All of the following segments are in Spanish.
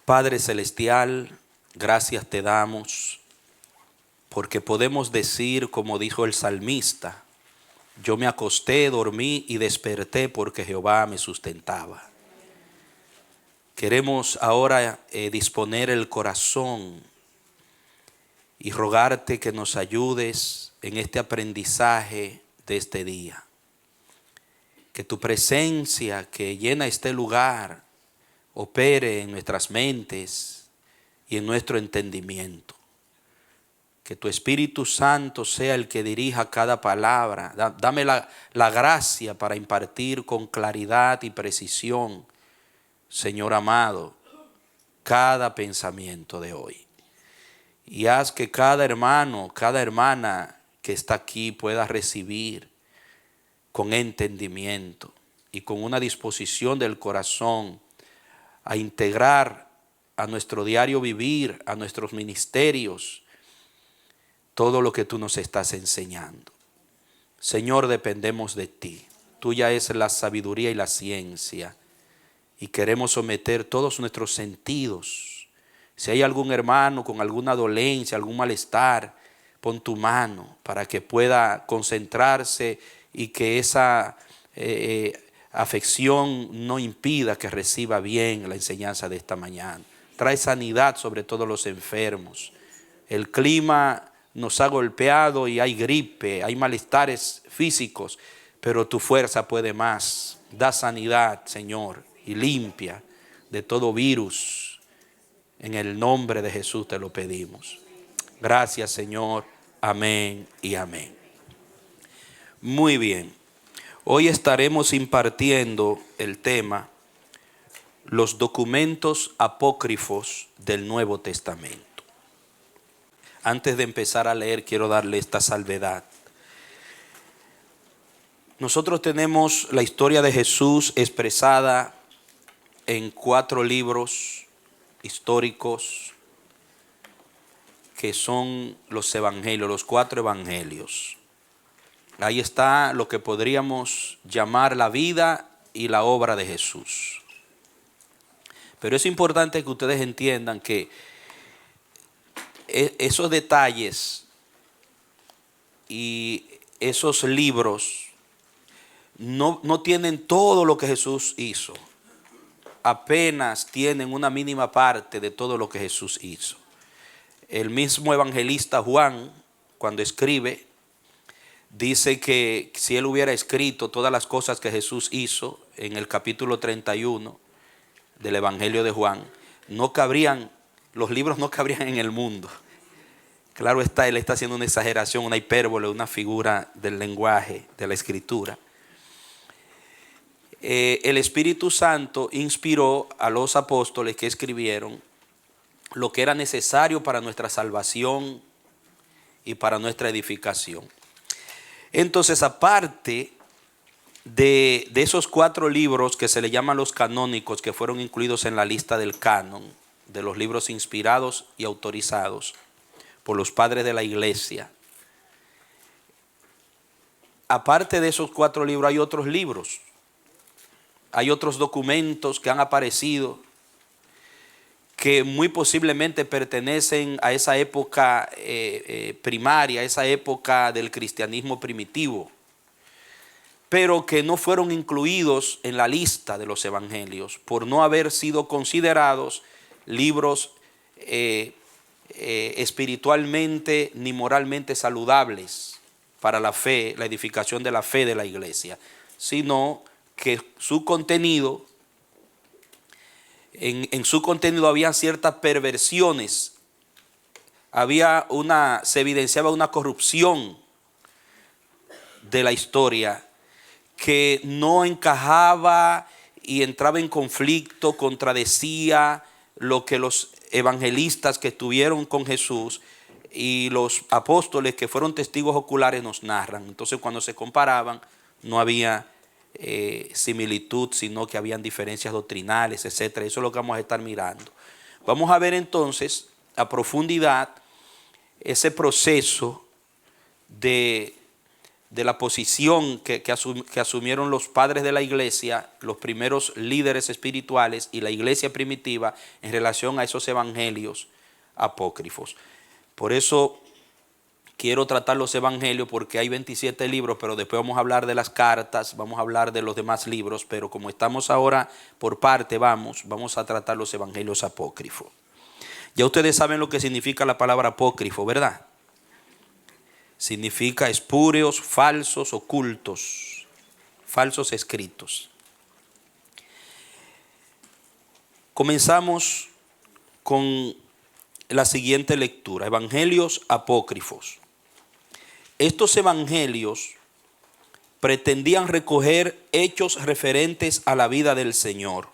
Padre Celestial, gracias te damos porque podemos decir, como dijo el salmista, yo me acosté, dormí y desperté porque Jehová me sustentaba. Queremos ahora disponer el corazón y rogarte que nos ayudes en este aprendizaje de este día. Que tu presencia que llena este lugar opere en nuestras mentes y en nuestro entendimiento. Que tu Espíritu Santo sea el que dirija cada palabra. Dame la gracia para impartir con claridad y precisión, Señor amado, cada pensamiento de hoy. Y haz que cada hermano, cada hermana que está aquí pueda recibir con entendimiento y con una disposición del corazón a integrar a nuestro diario vivir, a nuestros ministerios, todo lo que tú nos estás enseñando. Señor, dependemos de ti. Tuya es la sabiduría y la ciencia. Y queremos someter todos nuestros sentidos. Si hay algún hermano con alguna dolencia, algún malestar, pon tu mano para que pueda concentrarse y que esa afección no impida que reciba bien la enseñanza de esta mañana. Trae sanidad sobre todos los enfermos. El clima nos ha golpeado y hay gripe, hay malestares físicos, pero tu fuerza puede más. Da sanidad, Señor, y limpia de todo virus. En el nombre de Jesús te lo pedimos. Gracias, Señor. Amén y amén. Muy bien. Hoy estaremos impartiendo el tema los documentos apócrifos del Nuevo Testamento. Antes de empezar a leer, quiero darle esta salvedad. Nosotros tenemos la historia de Jesús expresada en 4 libros históricos que son los evangelios, los 4 evangelios. Ahí está lo que podríamos llamar la vida y la obra de Jesús. Pero es importante que ustedes entiendan que esos detalles y esos libros no tienen todo lo que Jesús hizo. Apenas tienen una mínima parte de todo lo que Jesús hizo. El mismo evangelista Juan, cuando escribe, dice que si él hubiera escrito todas las cosas que Jesús hizo en el capítulo 31 del Evangelio de Juan, los libros no cabrían en el mundo. Claro está, él está haciendo una exageración, una hipérbole, una figura del lenguaje, de la escritura. El Espíritu Santo inspiró a los apóstoles que escribieron lo que era necesario para nuestra salvación y para nuestra edificación. Entonces, aparte de esos 4 libros que se le llaman los canónicos, que fueron incluidos en la lista del canon, de los libros inspirados y autorizados por los padres de la iglesia, aparte de esos 4 libros hay otros libros, hay otros documentos que han aparecido que muy posiblemente pertenecen a esa época primaria, a esa época del cristianismo primitivo, pero que no fueron incluidos en la lista de los evangelios por no haber sido considerados libros espiritualmente ni moralmente saludables para la fe, la edificación de la fe de la iglesia, sino que su contenido, en su contenido había ciertas perversiones, se evidenciaba una corrupción de la historia que no encajaba y entraba en conflicto, contradecía lo que los evangelistas que estuvieron con Jesús y los apóstoles que fueron testigos oculares nos narran. Entonces, cuando se comparaban, no había similitud, sino que habían diferencias doctrinales, etcétera. Eso es lo que vamos a estar mirando. Vamos a ver entonces a profundidad ese proceso de de la posición que asumieron los padres de la iglesia, los primeros líderes espirituales y la iglesia primitiva en relación a esos evangelios apócrifos. Por eso quiero tratar los evangelios, porque hay 27 libros, pero después vamos a hablar de las cartas, vamos a hablar de los demás libros, pero como estamos ahora por parte, vamos a tratar los evangelios apócrifos. Ya ustedes saben lo que significa la palabra apócrifo, ¿verdad? Significa espurios, falsos, ocultos, falsos escritos. Comenzamos con la siguiente lectura: evangelios apócrifos. Estos evangelios pretendían recoger hechos referentes a la vida del Señor.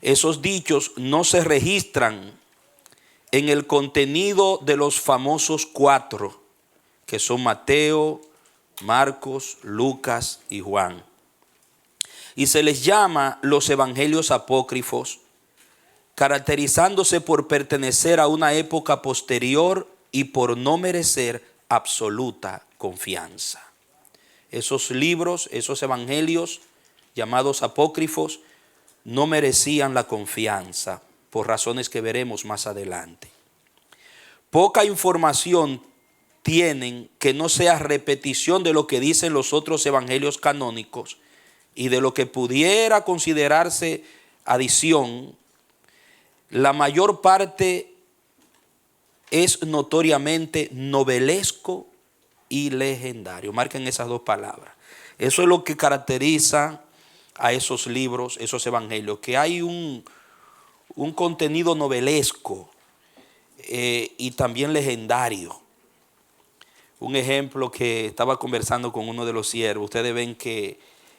Esos dichos no se registran en el contenido de los famosos 4, que son Mateo, Marcos, Lucas y Juan. Y se les llama los evangelios apócrifos, caracterizándose por pertenecer a una época posterior y por no merecer absoluta confianza. Esos libros, esos evangelios llamados apócrifos, no merecían la confianza por razones que veremos más adelante. Poca información tienen que no sea repetición de lo que dicen los otros evangelios canónicos y de lo que pudiera considerarse adición. La mayor parte es notoriamente novelesco y legendario. Marquen esas dos palabras. Eso es lo que caracteriza a esos libros, esos evangelios, que hay un contenido novelesco y también legendario. Un ejemplo, que estaba conversando con uno de los siervos. Ustedes ven que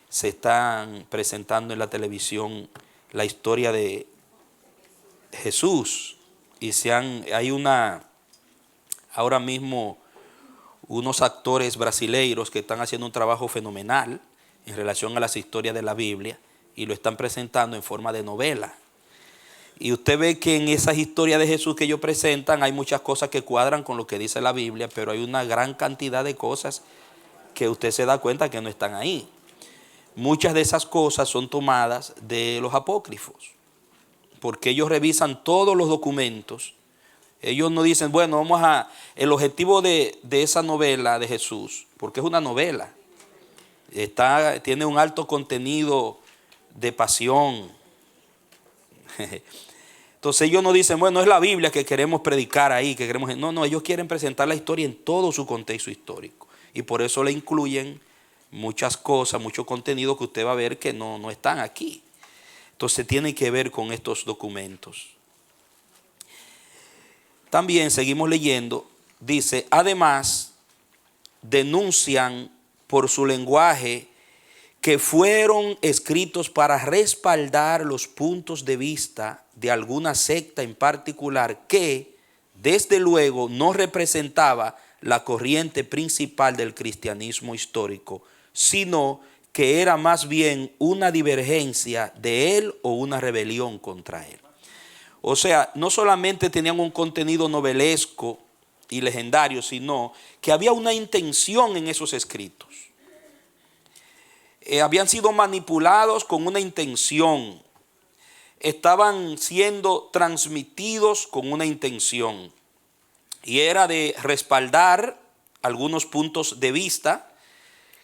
se están presentando en la televisión la historia de Jesús. Y ahora mismo unos actores brasileiros que están haciendo un trabajo fenomenal en relación a las historias de la Biblia y lo están presentando en forma de novela. Y usted ve que en esas historias de Jesús que ellos presentan hay muchas cosas que cuadran con lo que dice la Biblia, pero hay una gran cantidad de cosas que usted se da cuenta que no están ahí. Muchas de esas cosas son tomadas de los apócrifos, porque ellos revisan todos los documentos. Ellos no dicen, bueno, el objetivo de esa novela de Jesús, porque es una novela, tiene un alto contenido de pasión. Entonces ellos no dicen, bueno, es la Biblia que queremos predicar ahí, que queremos. No, ellos quieren presentar la historia en todo su contexto histórico. Y por eso le incluyen muchas cosas, mucho contenido que usted va a ver que no están aquí. Entonces tiene que ver con estos documentos. También seguimos leyendo, dice, además denuncian por su lenguaje que fueron escritos para respaldar los puntos de vista de alguna secta en particular que, desde luego, no representaba la corriente principal del cristianismo histórico, sino que era más bien una divergencia de él o una rebelión contra él. O sea, no solamente tenían un contenido novelesco y legendario, sino que había una intención en esos escritos. Habían sido manipulados con una intención. Estaban siendo transmitidos con una intención. Y era de respaldar algunos puntos de vista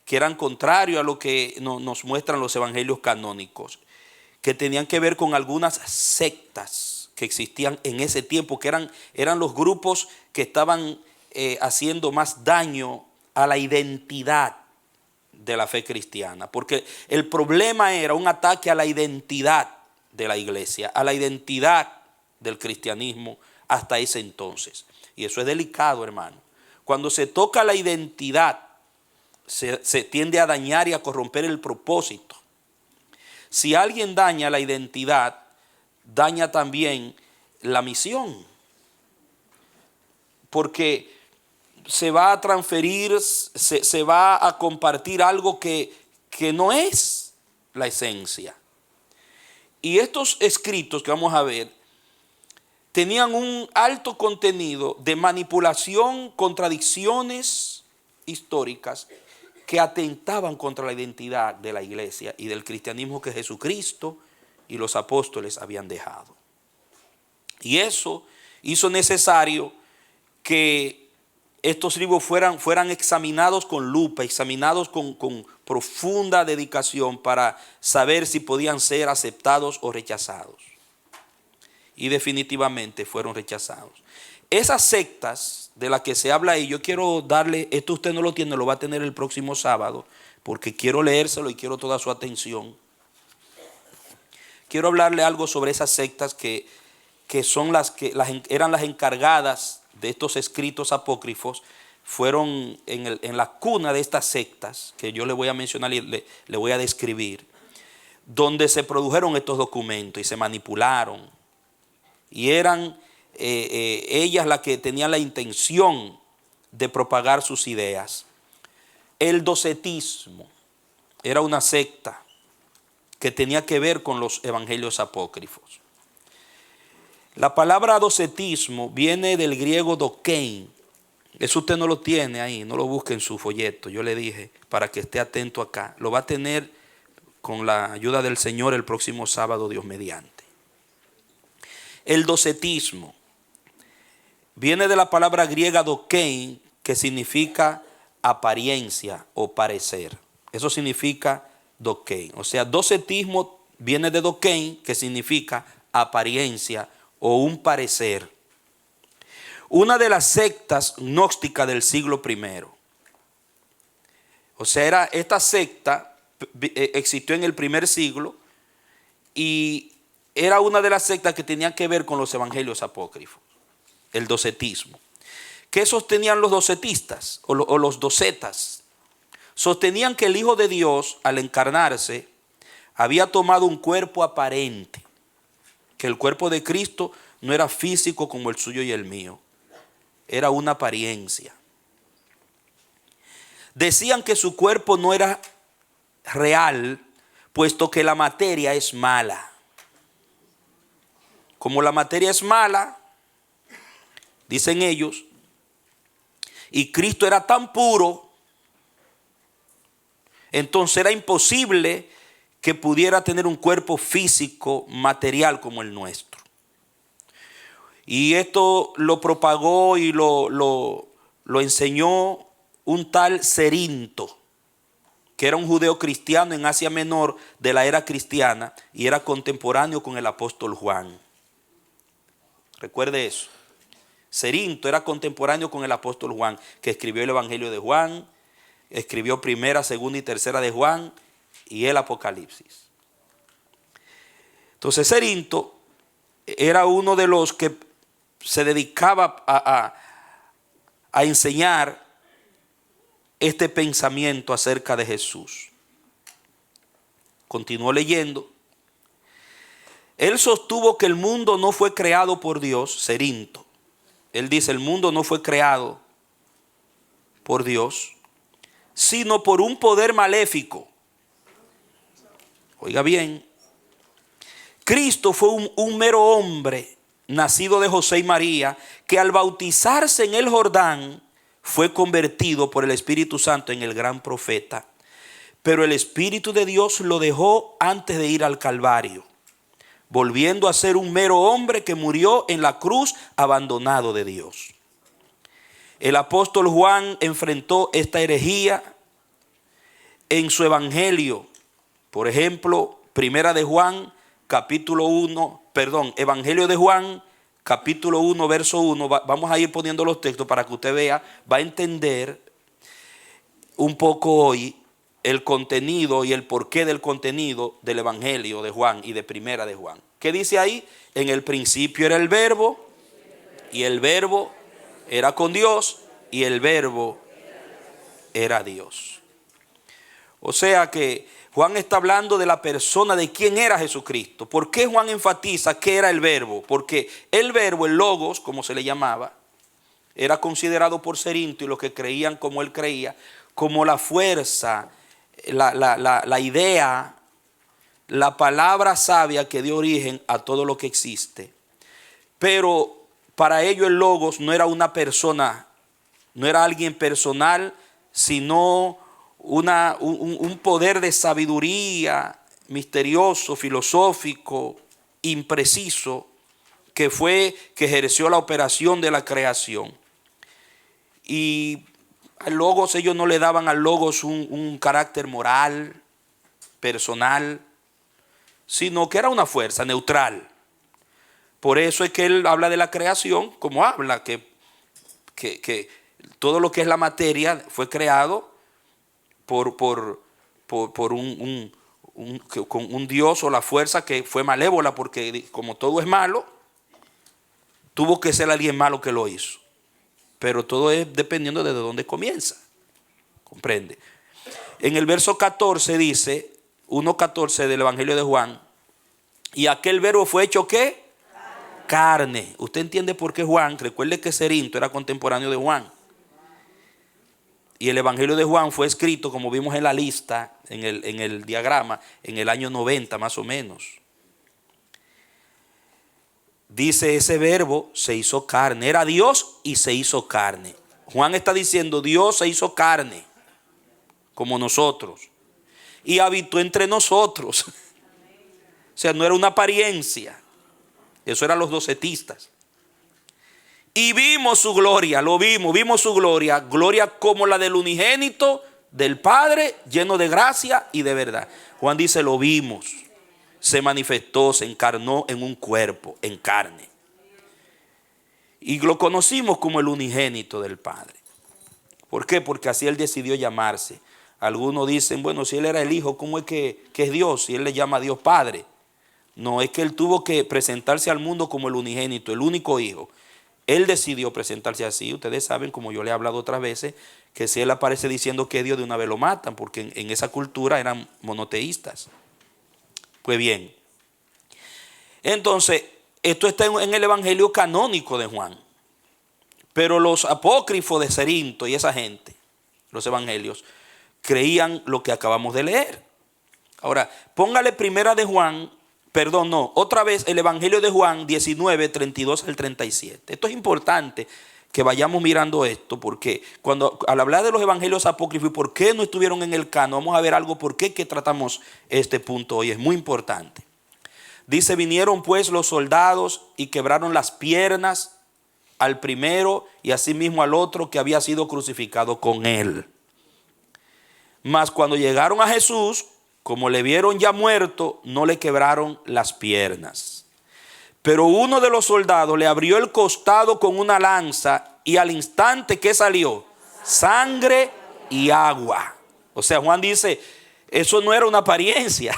que eran contrarios a lo que nos muestran los evangelios canónicos, que tenían que ver con algunas sectas que existían en ese tiempo, que eran los grupos que estaban haciendo más daño a la identidad de la fe cristiana, porque el problema era un ataque a la identidad de la iglesia, a la identidad del cristianismo hasta ese entonces. Y eso es delicado, hermano. Cuando se toca la identidad, se tiende a dañar y a corromper el propósito. Si alguien daña la identidad, daña también la misión, porque se va a transferir, se va a compartir algo que no es la esencia. Y estos escritos que vamos a ver tenían un alto contenido de manipulación, contradicciones históricas que atentaban contra la identidad de la iglesia y del cristianismo que Jesucristo y los apóstoles habían dejado. Y eso hizo necesario que estos libros fueran examinados con lupa, examinados con profunda dedicación para saber si podían ser aceptados o rechazados. Y definitivamente fueron rechazados. Esas sectas de las que se habla ahí, yo quiero darle, esto usted no lo tiene, lo va a tener el próximo sábado, porque quiero leérselo y quiero toda su atención. Quiero hablarle algo sobre esas sectas que son eran las encargadas de estos escritos apócrifos, fueron en la cuna de estas sectas, que yo le voy a mencionar y le voy a describir, donde se produjeron estos documentos y se manipularon. Y eran ellas las que tenían la intención de propagar sus ideas. El docetismo era una secta que tenía que ver con los evangelios apócrifos. La palabra docetismo viene del griego dokein. Eso usted no lo tiene ahí, no lo busque en su folleto. Yo le dije para que esté atento acá. Lo va a tener con la ayuda del Señor el próximo sábado, Dios mediante. El docetismo viene de la palabra griega dokein, que significa apariencia o parecer. Eso significa dokein. O sea, docetismo viene de dokein, que significa apariencia o un parecer. Una de las sectas gnósticas del siglo I. O sea, esta secta existió en el primer siglo y era una de las sectas que tenían que ver con los evangelios apócrifos, el docetismo. ¿Qué sostenían los docetistas o los docetas? Sostenían que el Hijo de Dios, al encarnarse, había tomado un cuerpo aparente, que el cuerpo de Cristo no era físico como el suyo y el mío, era una apariencia. Decían que su cuerpo no era real, puesto que la materia es mala. Como la materia es mala, dicen ellos, y Cristo era tan puro, entonces era imposible que pudiera tener un cuerpo físico, material como el nuestro. Y esto lo propagó y lo enseñó un tal Cerinto, que era un judeo cristiano en Asia Menor de la era cristiana y era contemporáneo con el apóstol Juan. Recuerde eso. Cerinto era contemporáneo con el apóstol Juan, que escribió el Evangelio de Juan, escribió primera, segunda y tercera de Juan y el Apocalipsis. Entonces Cerinto era uno de los que se dedicaba a enseñar este pensamiento acerca de Jesús. Continuó leyendo. Él sostuvo que el mundo no fue creado por Dios, Cerinto. Él dice, el mundo no fue creado por Dios, sino por un poder maléfico. Oiga bien, Cristo fue un mero hombre, nacido de José y María, que al bautizarse en el Jordán, fue convertido por el Espíritu Santo en el gran profeta. Pero el Espíritu de Dios lo dejó antes de ir al Calvario, volviendo a ser un mero hombre que murió en la cruz abandonado de Dios. El apóstol Juan enfrentó esta herejía en su evangelio. Por ejemplo, Evangelio de Juan, capítulo 1, verso 1. Vamos a ir poniendo los textos para que usted vea, va a entender un poco hoy el contenido y el porqué del contenido del Evangelio de Juan y de Primera de Juan. ¿Qué dice ahí? En el principio era el Verbo, y el Verbo era con Dios, y el Verbo era Dios. O sea que Juan está hablando de la persona de quién era Jesucristo. ¿Por qué Juan enfatiza que era el Verbo? Porque el Verbo, el Logos, como se le llamaba, era considerado por Cerinto y los que creían como él creía, como la fuerza, la idea, la palabra sabia que dio origen a todo lo que existe. Pero para ello el Logos no era una persona, no era alguien personal, sino un poder de sabiduría misterioso, filosófico, impreciso, que ejerció la operación de la creación. Y al Logos, ellos no le daban al Logos un carácter moral, personal, sino que era una fuerza neutral. Por eso es que él habla de la creación como habla, que todo lo que es la materia fue creado por un Dios o la fuerza que fue malévola, porque como todo es malo, tuvo que ser alguien malo que lo hizo. Pero todo es dependiendo de dónde comienza. ¿Comprende? En el verso 14 dice, 1:14 del Evangelio de Juan, y aquel verbo fue hecho ¿qué? Carne. Usted entiende por qué Juan, recuerde que Cerinto era contemporáneo de Juan. Y el Evangelio de Juan fue escrito, como vimos en la lista, en el diagrama, en el año 90 más o menos. Dice, ese verbo se hizo carne. Era Dios y se hizo carne. Juan está diciendo, Dios se hizo carne, como nosotros, y habitó entre nosotros. O sea, no era una apariencia. Eso eran los docetistas. Y vimos su gloria, vimos su gloria, gloria como la del unigénito del Padre, lleno de gracia y de verdad. Juan dice, lo vimos, se manifestó, se encarnó en un cuerpo, en carne. Y lo conocimos como el unigénito del Padre. ¿Por qué? Porque así él decidió llamarse. Algunos dicen, bueno, si él era el Hijo, ¿cómo es que es Dios? Si él le llama a Dios Padre. No, es que él tuvo que presentarse al mundo como el unigénito, el único Hijo. Él decidió presentarse así. Ustedes saben, como yo le he hablado otras veces, que si él aparece diciendo que es Dios, de una vez lo matan, porque en esa cultura eran monoteístas. Pues bien, entonces, esto está en el Evangelio canónico de Juan. Pero los apócrifos de Cerinto y esa gente, los evangelios, creían lo que acabamos de leer. Ahora, póngale otra vez el Evangelio de Juan 19, 32 al 37. Esto es importante que vayamos mirando esto, porque al hablar de los evangelios apócrifos y por qué no estuvieron en el canon, vamos a ver algo por qué que tratamos este punto hoy. Es muy importante. Dice, vinieron pues los soldados y quebraron las piernas al primero y asimismo al otro que había sido crucificado con él. Mas cuando llegaron a Jesús, como le vieron ya muerto, no le quebraron las piernas. Pero uno de los soldados le abrió el costado con una lanza y al instante que salió, sangre y agua. O sea, Juan dice, eso no era una apariencia.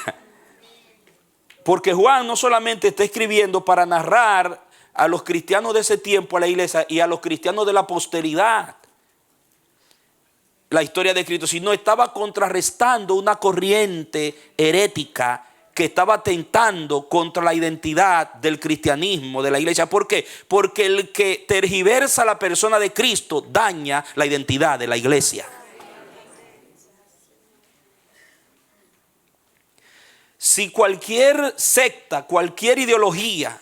Porque Juan no solamente está escribiendo para narrar a los cristianos de ese tiempo, a la iglesia y a los cristianos de la posteridad, la historia de Cristo, sino estaba contrarrestando una corriente herética que estaba atentando contra la identidad del cristianismo, de la iglesia. ¿Por qué? Porque el que tergiversa la persona de Cristo daña la identidad de la iglesia. Si cualquier secta, cualquier ideología,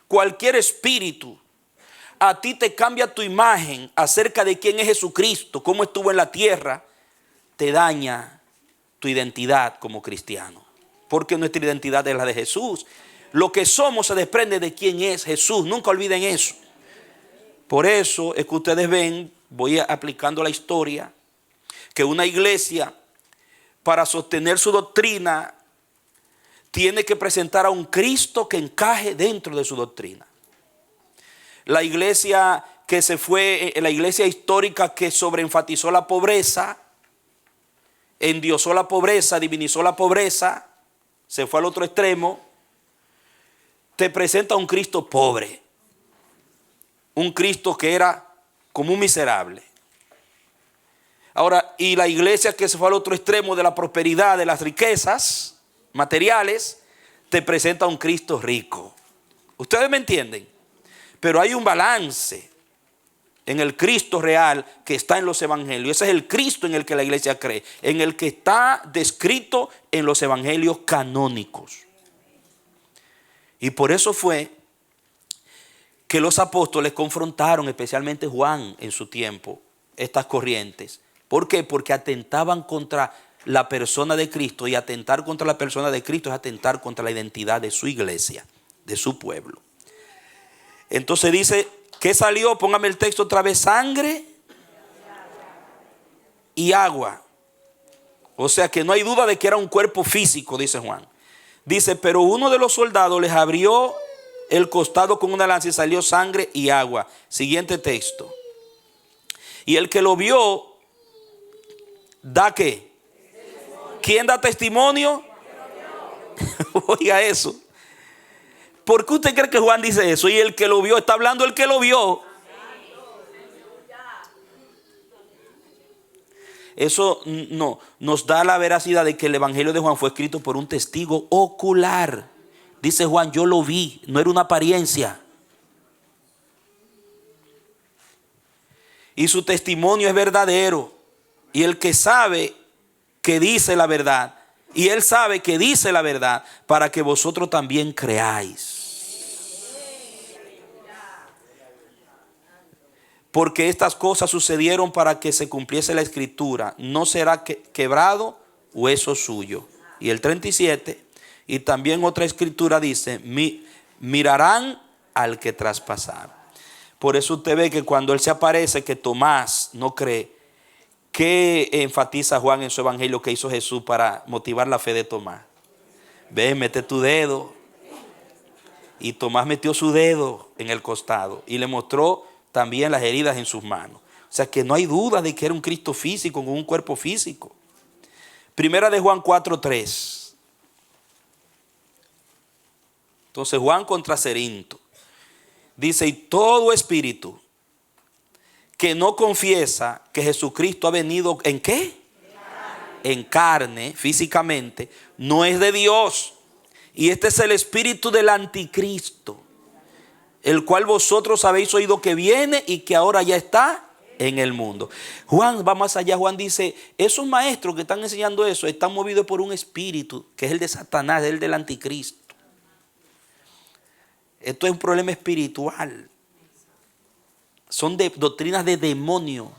cualquier espíritu a ti te cambia tu imagen acerca de quién es Jesucristo, cómo estuvo en la tierra, te daña tu identidad como cristiano. Porque nuestra identidad es la de Jesús. Lo que somos se desprende de quién es Jesús. Nunca olviden eso. Por eso es que ustedes ven, voy aplicando la historia, que una iglesia, para sostener su doctrina, tiene que presentar a un Cristo que encaje dentro de su doctrina. La iglesia que se fue, la iglesia histórica que sobreenfatizó la pobreza, endiosó la pobreza, divinizó la pobreza, se fue al otro extremo, te presenta un Cristo pobre, un Cristo que era como un miserable. Ahora, y la iglesia que se fue al otro extremo de la prosperidad, de las riquezas materiales, te presenta un Cristo rico. ¿Ustedes me entienden? Pero hay un balance en el Cristo real que está en los evangelios. Ese es el Cristo en el que la iglesia cree, en el que está descrito en los evangelios canónicos. Y por eso fue que los apóstoles confrontaron, especialmente Juan en su tiempo, estas corrientes ¿Por qué? Porque atentaban contra la persona de Cristo, y atentar contra la persona de Cristo es atentar contra la identidad de su iglesia, de su pueblo. Entonces dice, ¿qué salió? Póngame el texto otra vez: sangre y agua. O sea que no hay duda de que era un cuerpo físico, dice Juan. Dice, pero uno de los soldados les abrió el costado con una lanza y salió sangre y agua. Siguiente texto. Y el que lo vio, ¿da qué? ¿Quién da testimonio? Oiga eso. ¿Por qué usted cree que Juan dice eso? Y el que lo vio, está hablando el que lo vio. Eso no nos da la veracidad de que el evangelio de Juan fue escrito por un testigo ocular. Dice Juan, yo lo vi, no era una apariencia. Y su testimonio es verdadero. Y el que sabe que dice la verdad, y él sabe que dice la verdad, para que vosotros también creáis. Porque estas cosas sucedieron para que se cumpliese la escritura: no será quebrado hueso suyo. Y el 37, y también otra escritura dice, mirarán al que traspasaron. Por eso usted ve que cuando él se aparece, que Tomás no cree. ¿Qué enfatiza Juan en su evangelio que hizo Jesús para motivar la fe de Tomás? Ve, mete tu dedo. Y Tomás metió su dedo en el costado y le mostró también las heridas en sus manos. O sea que no hay duda de que era un Cristo físico, con un cuerpo físico. Primera de Juan 4:3. Entonces Juan contra Cerinto dice, y todo espíritu que no confiesa que Jesucristo ha venido ¿en qué? En carne, físicamente, no es de Dios. Y este es el espíritu del anticristo, el cual vosotros habéis oído que viene y que ahora ya está en el mundo. Juan va más allá. Juan dice, esos maestros que están enseñando eso están movidos por un espíritu que es el de Satanás, el del anticristo. Esto es un problema espiritual. Son doctrinas de demonio.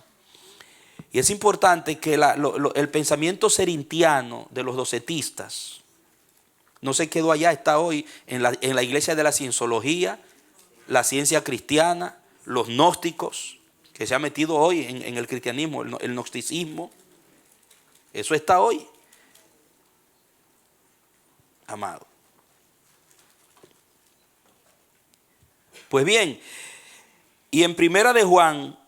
Y es importante que el pensamiento cerintiano de los docetistas no se quedó allá, está hoy en la iglesia de la cienciología, la ciencia cristiana, los gnósticos, que se ha metido hoy en el cristianismo, el gnosticismo. Eso está hoy, amado. Pues bien, y en primera de Juan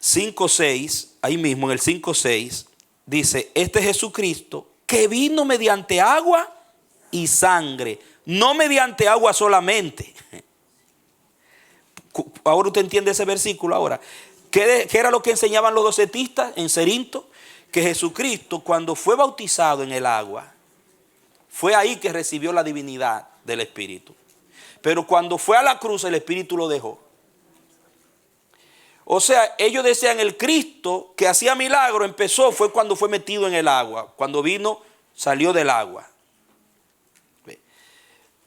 5:6, ahí mismo en el 5:6, dice, este Jesucristo que vino mediante agua y sangre, no mediante agua solamente. Ahora usted entiende ese versículo ahora. ¿Qué era lo que enseñaban los docetistas en Cerinto? Que Jesucristo, cuando fue bautizado en el agua, fue ahí que recibió la divinidad del Espíritu. Pero cuando fue a la cruz, el Espíritu lo dejó. O sea, ellos decían, el Cristo que hacía milagro fue cuando fue metido en el agua. Cuando vino, salió del agua.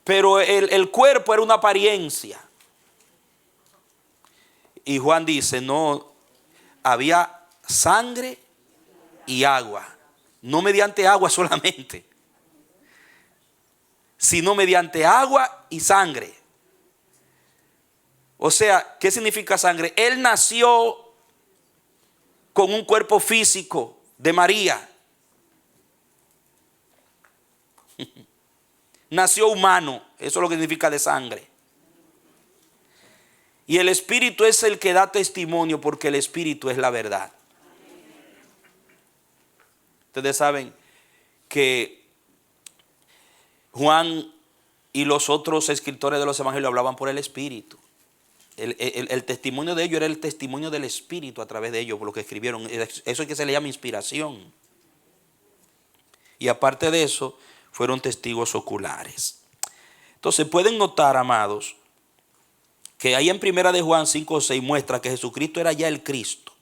Pero el cuerpo era una apariencia. Y Juan dice, no, había sangre y agua. No mediante agua solamente, sino mediante agua y sangre. O sea, ¿qué significa sangre? Él nació con un cuerpo físico de María. Nació humano, eso es lo que significa de sangre. Y el Espíritu es el que da testimonio, porque el Espíritu es la verdad. Ustedes saben que Juan y los otros escritores de los evangelios hablaban por el Espíritu. El testimonio de ellos era el testimonio del Espíritu a través de ellos, por lo que escribieron. Eso es que se le llama inspiración. Y aparte de eso, fueron testigos oculares. Entonces pueden notar, amados, que ahí en primera de Juan 5:6 muestra que Jesucristo era ya el Cristo.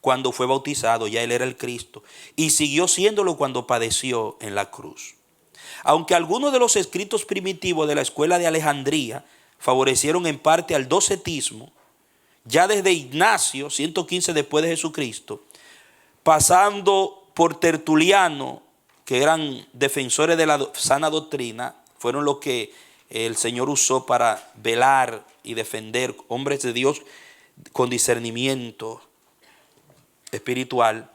Cuando fue bautizado, ya él era el Cristo. Y siguió siéndolo cuando padeció en la cruz. Aunque algunos de los escritos primitivos de la escuela de Alejandría favorecieron en parte al docetismo, ya desde Ignacio, 115 después de Jesucristo, pasando por Tertuliano, que eran defensores de la sana doctrina, fueron los que el Señor usó para velar y defender, hombres de Dios con discernimiento espiritual,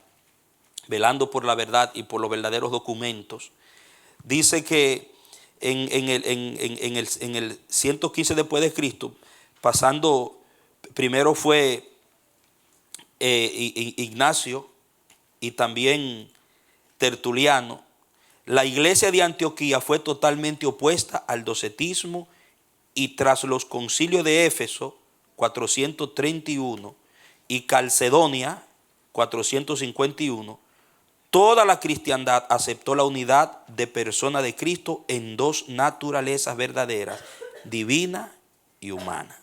velando por la verdad y por los verdaderos documentos. Dice que en el 115 después de Cristo, pasando, primero fue Ignacio y también Tertuliano. La iglesia de Antioquía fue totalmente opuesta al docetismo, y tras los concilios de Éfeso 431 y Calcedonia 451, toda la cristiandad aceptó la unidad de persona de Cristo en dos naturalezas verdaderas, divina y humana.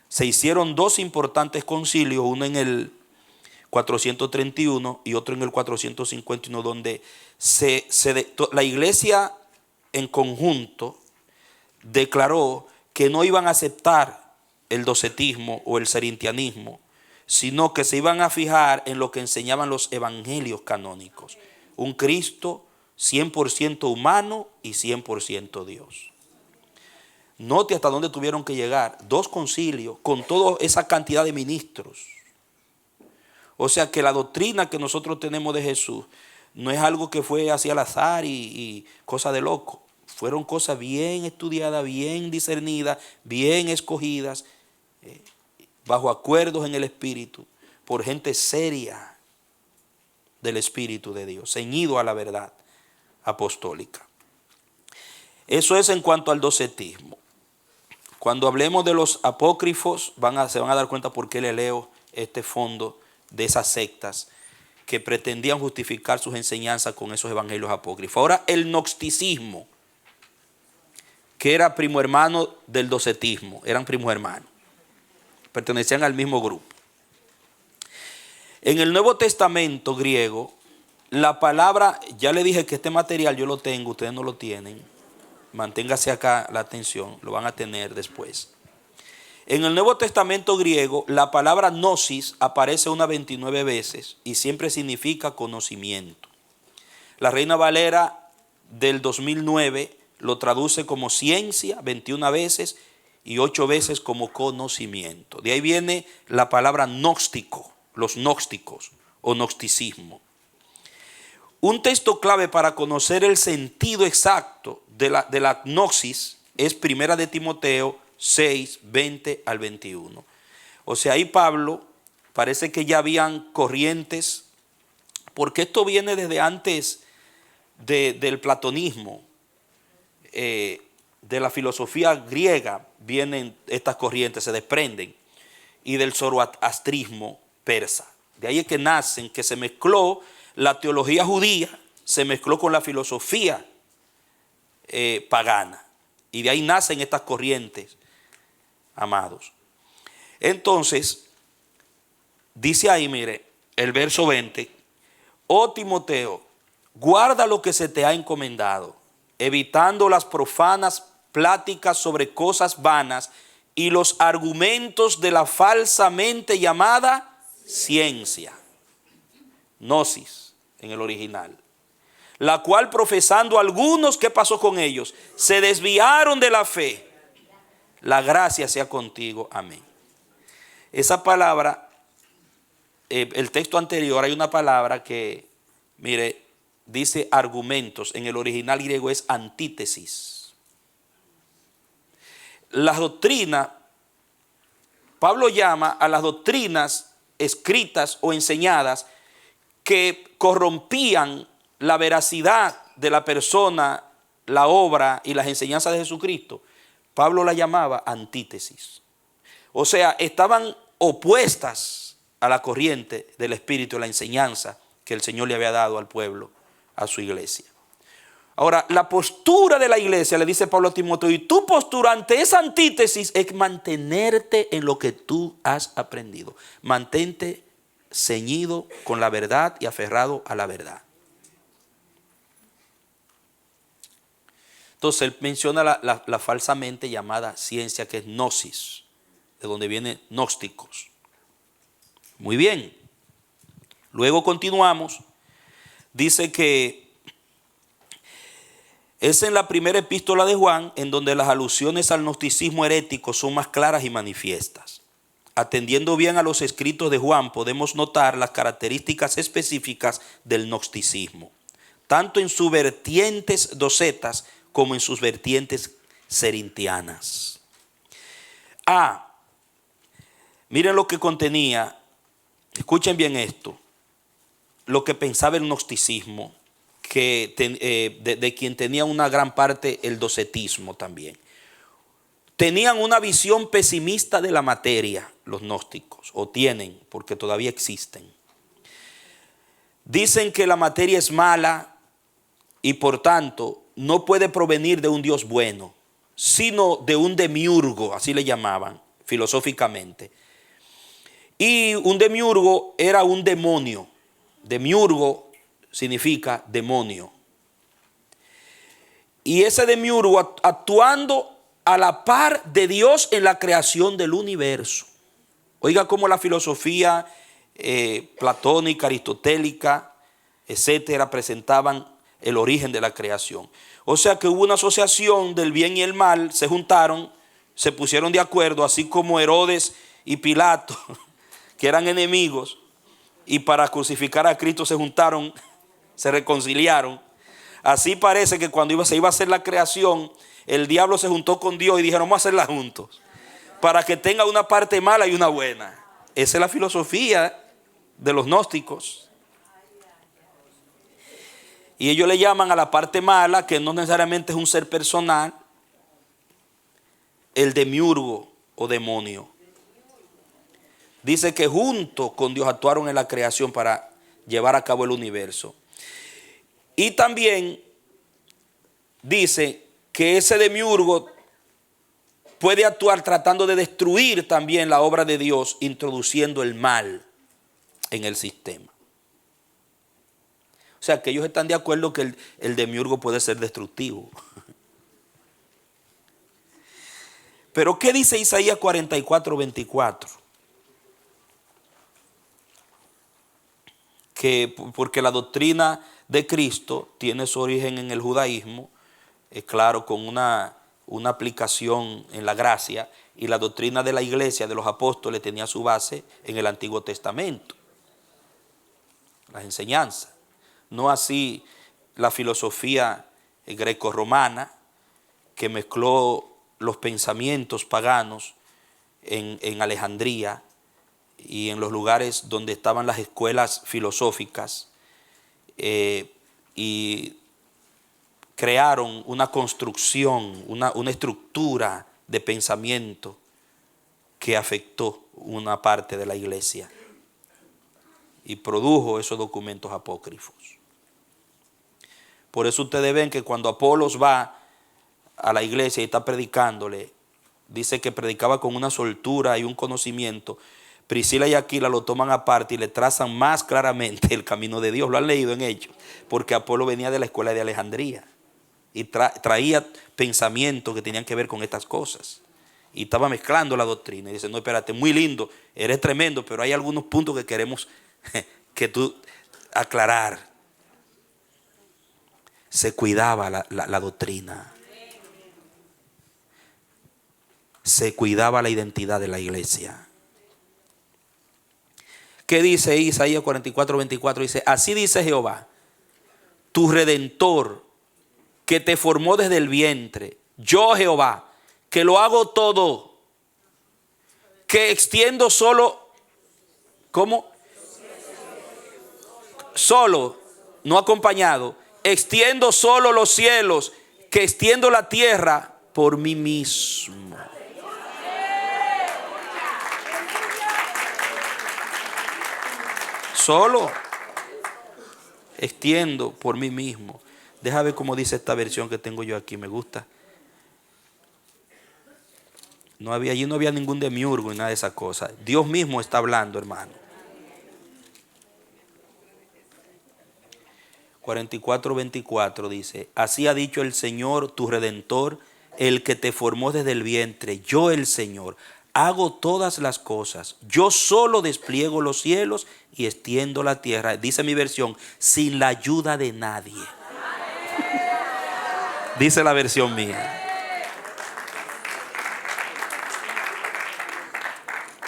Se hicieron dos importantes concilios, uno en el 431 y otro en el 451, donde la iglesia en conjunto declaró que no iban a aceptar el docetismo o el cerintianismo, sino que se iban a fijar en lo que enseñaban los evangelios canónicos, un Cristo 100% humano y 100% Dios. Note hasta dónde tuvieron que llegar, dos concilios con toda esa cantidad de ministros. O sea que la doctrina que nosotros tenemos de Jesús no es algo que fue así al azar y cosa de loco. Fueron cosas bien estudiadas, bien discernidas, bien escogidas, bajo acuerdos en el Espíritu, por gente seria del Espíritu de Dios, ceñido a la verdad apostólica. Eso es en cuanto al docetismo. Cuando hablemos de los apócrifos, se van a dar cuenta por qué le leo este fondo de esas sectas que pretendían justificar sus enseñanzas con esos evangelios apócrifos. Ahora, el gnosticismo, que era primo hermano del docetismo, eran primos hermanos, pertenecían al mismo grupo. En el Nuevo Testamento griego, la palabra, ya le dije que este material yo lo tengo, ustedes no lo tienen, manténgase acá la atención, lo van a tener después. En el Nuevo Testamento griego, la palabra gnosis aparece unas 29 veces y siempre significa conocimiento. La Reina Valera del 2009 lo traduce como ciencia 21 veces y 8 veces como conocimiento. De ahí viene la palabra gnóstico, los gnósticos o gnosticismo. Un texto clave para conocer el sentido exacto de la gnosis es 1 de Timoteo 6, 20 al 21. O sea, ahí Pablo parece que ya habían corrientes, porque esto viene desde antes del platonismo, de la filosofía griega vienen estas corrientes, se desprenden, y del zoroastrismo persa. De ahí es que nacen, que se mezcló la teología judía, se mezcló con la filosofía pagana. Y de ahí nacen estas corrientes, amados. Entonces, dice ahí, mire, el verso 20, oh Timoteo, guarda lo que se te ha encomendado, evitando las profanas pláticas sobre cosas vanas y los argumentos de la falsamente llamada ciencia, gnosis en el original, la cual profesando algunos, ¿qué pasó con ellos? Se desviaron de la fe. La gracia sea contigo, amén. Esa palabra, el texto anterior, hay una palabra que, mire, dice argumentos, en el original griego es antítesis. Las doctrinas, Pablo llama a las doctrinas escritas o enseñadas que corrompían la veracidad de la persona, la obra y las enseñanzas de Jesucristo. Pablo la llamaba antítesis. O sea, estaban opuestas a la corriente del Espíritu, la enseñanza que el Señor le había dado al pueblo, a su iglesia. Ahora, la postura de la iglesia, le dice Pablo a Timoteo, y tu postura ante esa antítesis es mantenerte en lo que tú has aprendido. Mantente ceñido con la verdad y aferrado a la verdad. Entonces él menciona la falsamente llamada ciencia, que es gnosis, de donde vienen gnósticos. Muy bien. Luego continuamos. Dice que es en la primera epístola de Juan en donde las alusiones al gnosticismo herético son más claras y manifiestas. Atendiendo bien a los escritos de Juan, podemos notar las características específicas del gnosticismo, tanto en sus vertientes docetas como en sus vertientes cerintianas. Miren lo que contenía, escuchen bien esto, lo que pensaba el gnosticismo, de quien tenía una gran parte el docetismo también. Tenían una visión pesimista de la materia, los gnósticos, o tienen, porque todavía existen. Dicen que la materia es mala y por tanto no puede provenir de un Dios bueno, sino de un demiurgo, así le llamaban filosóficamente. Y un demiurgo era un demonio. Demiurgo significa demonio. Y ese demiurgo actuando a la par de Dios en la creación del universo. Oiga cómo la filosofía platónica, aristotélica, etcétera, presentaban el origen de la creación. O sea que hubo una asociación del bien y el mal, se juntaron, se pusieron de acuerdo, así como Herodes y Pilato, que eran enemigos, y para crucificar a Cristo se juntaron, se reconciliaron. Así parece que cuando se iba a hacer la creación, el diablo se juntó con Dios y dijeron, vamos a hacerla juntos, para que tenga una parte mala y una buena. Esa es la filosofía de los gnósticos. Y ellos le llaman a la parte mala, que no necesariamente es un ser personal, el demiurgo o demonio. Dice que junto con Dios actuaron en la creación para llevar a cabo el universo. Y también dice que ese demiurgo puede actuar tratando de destruir también la obra de Dios, introduciendo el mal en el sistema. O sea que ellos están de acuerdo que el demiurgo puede ser destructivo. Pero ¿qué dice Isaías 44:24? Que porque la doctrina de Cristo tiene su origen en el judaísmo, claro, con una aplicación en la gracia, y la doctrina de la iglesia, de los apóstoles, tenía su base en el Antiguo Testamento, las enseñanzas. No así la filosofía greco-romana, que mezcló los pensamientos paganos en Alejandría y en los lugares donde estaban las escuelas filosóficas, y crearon una construcción, una estructura de pensamiento que afectó una parte de la iglesia y produjo esos documentos apócrifos. Por eso ustedes ven que cuando Apolos va a la iglesia y está predicándole, dice que predicaba con una soltura y un conocimiento. Priscila y Aquila lo toman aparte y le trazan más claramente el camino de Dios. Lo han leído en Hechos, porque Apolo venía de la escuela de Alejandría y traía pensamientos que tenían que ver con estas cosas. Y estaba mezclando la doctrina. Y dice, no, espérate, muy lindo, eres tremendo, pero hay algunos puntos que queremos que tú aclarar. Se cuidaba la doctrina. Se cuidaba la identidad de la iglesia. ¿Qué dice Isaías 44:24? Dice, así dice Jehová, tu Redentor, que te formó desde el vientre, yo Jehová, que lo hago todo, que extiendo solo, ¿cómo? Solo, no acompañado, extiendo solo los cielos, que extiendo la tierra por mí mismo. Solo extiendo por mí mismo. Deja ver cómo dice esta versión que tengo yo aquí, me gusta. Allí no había ningún demiurgo y nada de esas cosas. Dios mismo está hablando, hermano. 44:24 dice, así ha dicho el Señor, tu Redentor, el que te formó desde el vientre, yo el Señor. hago todas las cosas. Yo solo despliego los cielos y extiendo la tierra. Dice mi versión, sin la ayuda de nadie. Dice la versión mía.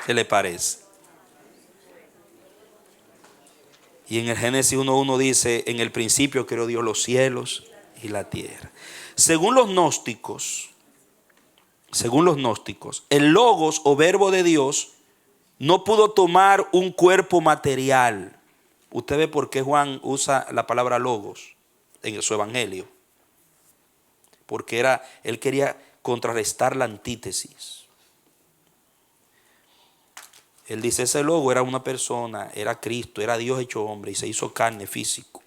¿Qué le parece? Y en el Génesis 1:1 dice, en el principio creó Dios los cielos y la tierra. Según los gnósticos, el logos o verbo de Dios no pudo tomar un cuerpo material. Usted ve por qué Juan usa la palabra logos en su evangelio. Porque él quería contrarrestar la antítesis. Él dice, ese logo era una persona, era Cristo, era Dios hecho hombre y se hizo carne, físico.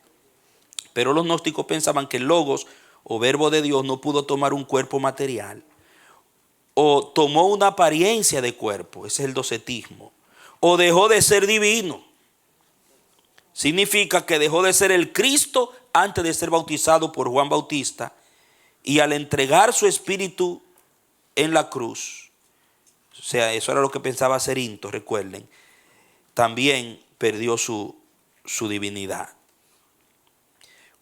Pero los gnósticos pensaban que el logos o verbo de Dios no pudo tomar un cuerpo material. O tomó una apariencia de cuerpo, ese es el docetismo. O dejó de ser divino. Significa que dejó de ser el Cristo antes de ser bautizado por Juan Bautista. Y al entregar su espíritu en la cruz, o sea, eso era lo que pensaba Cerinto, recuerden, también perdió su divinidad.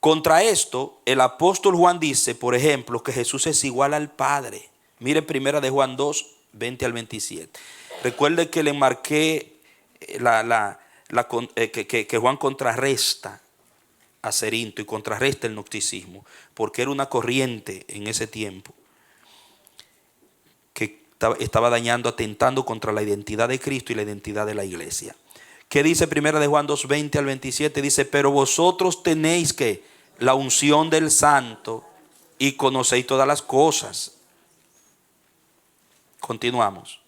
Contra esto, el apóstol Juan dice, por ejemplo, que Jesús es igual al Padre. Mire primera de Juan 2, 20 al 27. Recuerde que le marqué que Juan contrarresta a Cerinto y contrarresta el gnosticismo, porque era una corriente en ese tiempo que estaba dañando, atentando contra la identidad de Cristo y la identidad de la iglesia. ¿Qué dice primera de Juan 2, 20 al 27? Dice, pero vosotros tenéis que la unción del Santo y conocéis todas las cosas. Continuamos.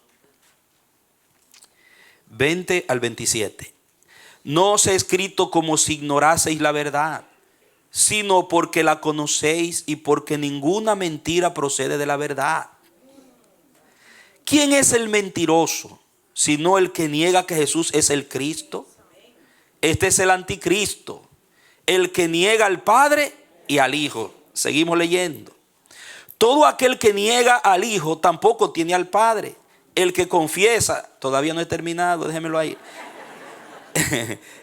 20 al 27. No os he escrito como si ignoraseis la verdad, sino porque la conocéis y porque ninguna mentira procede de la verdad. ¿Quién es el mentiroso? Sino el que niega que Jesús es el Cristo. Este es el anticristo, el que niega al Padre y al Hijo. Seguimos leyendo. Todo aquel que niega al Hijo tampoco tiene al Padre. El que confiesa, todavía no he terminado, déjemelo ahí.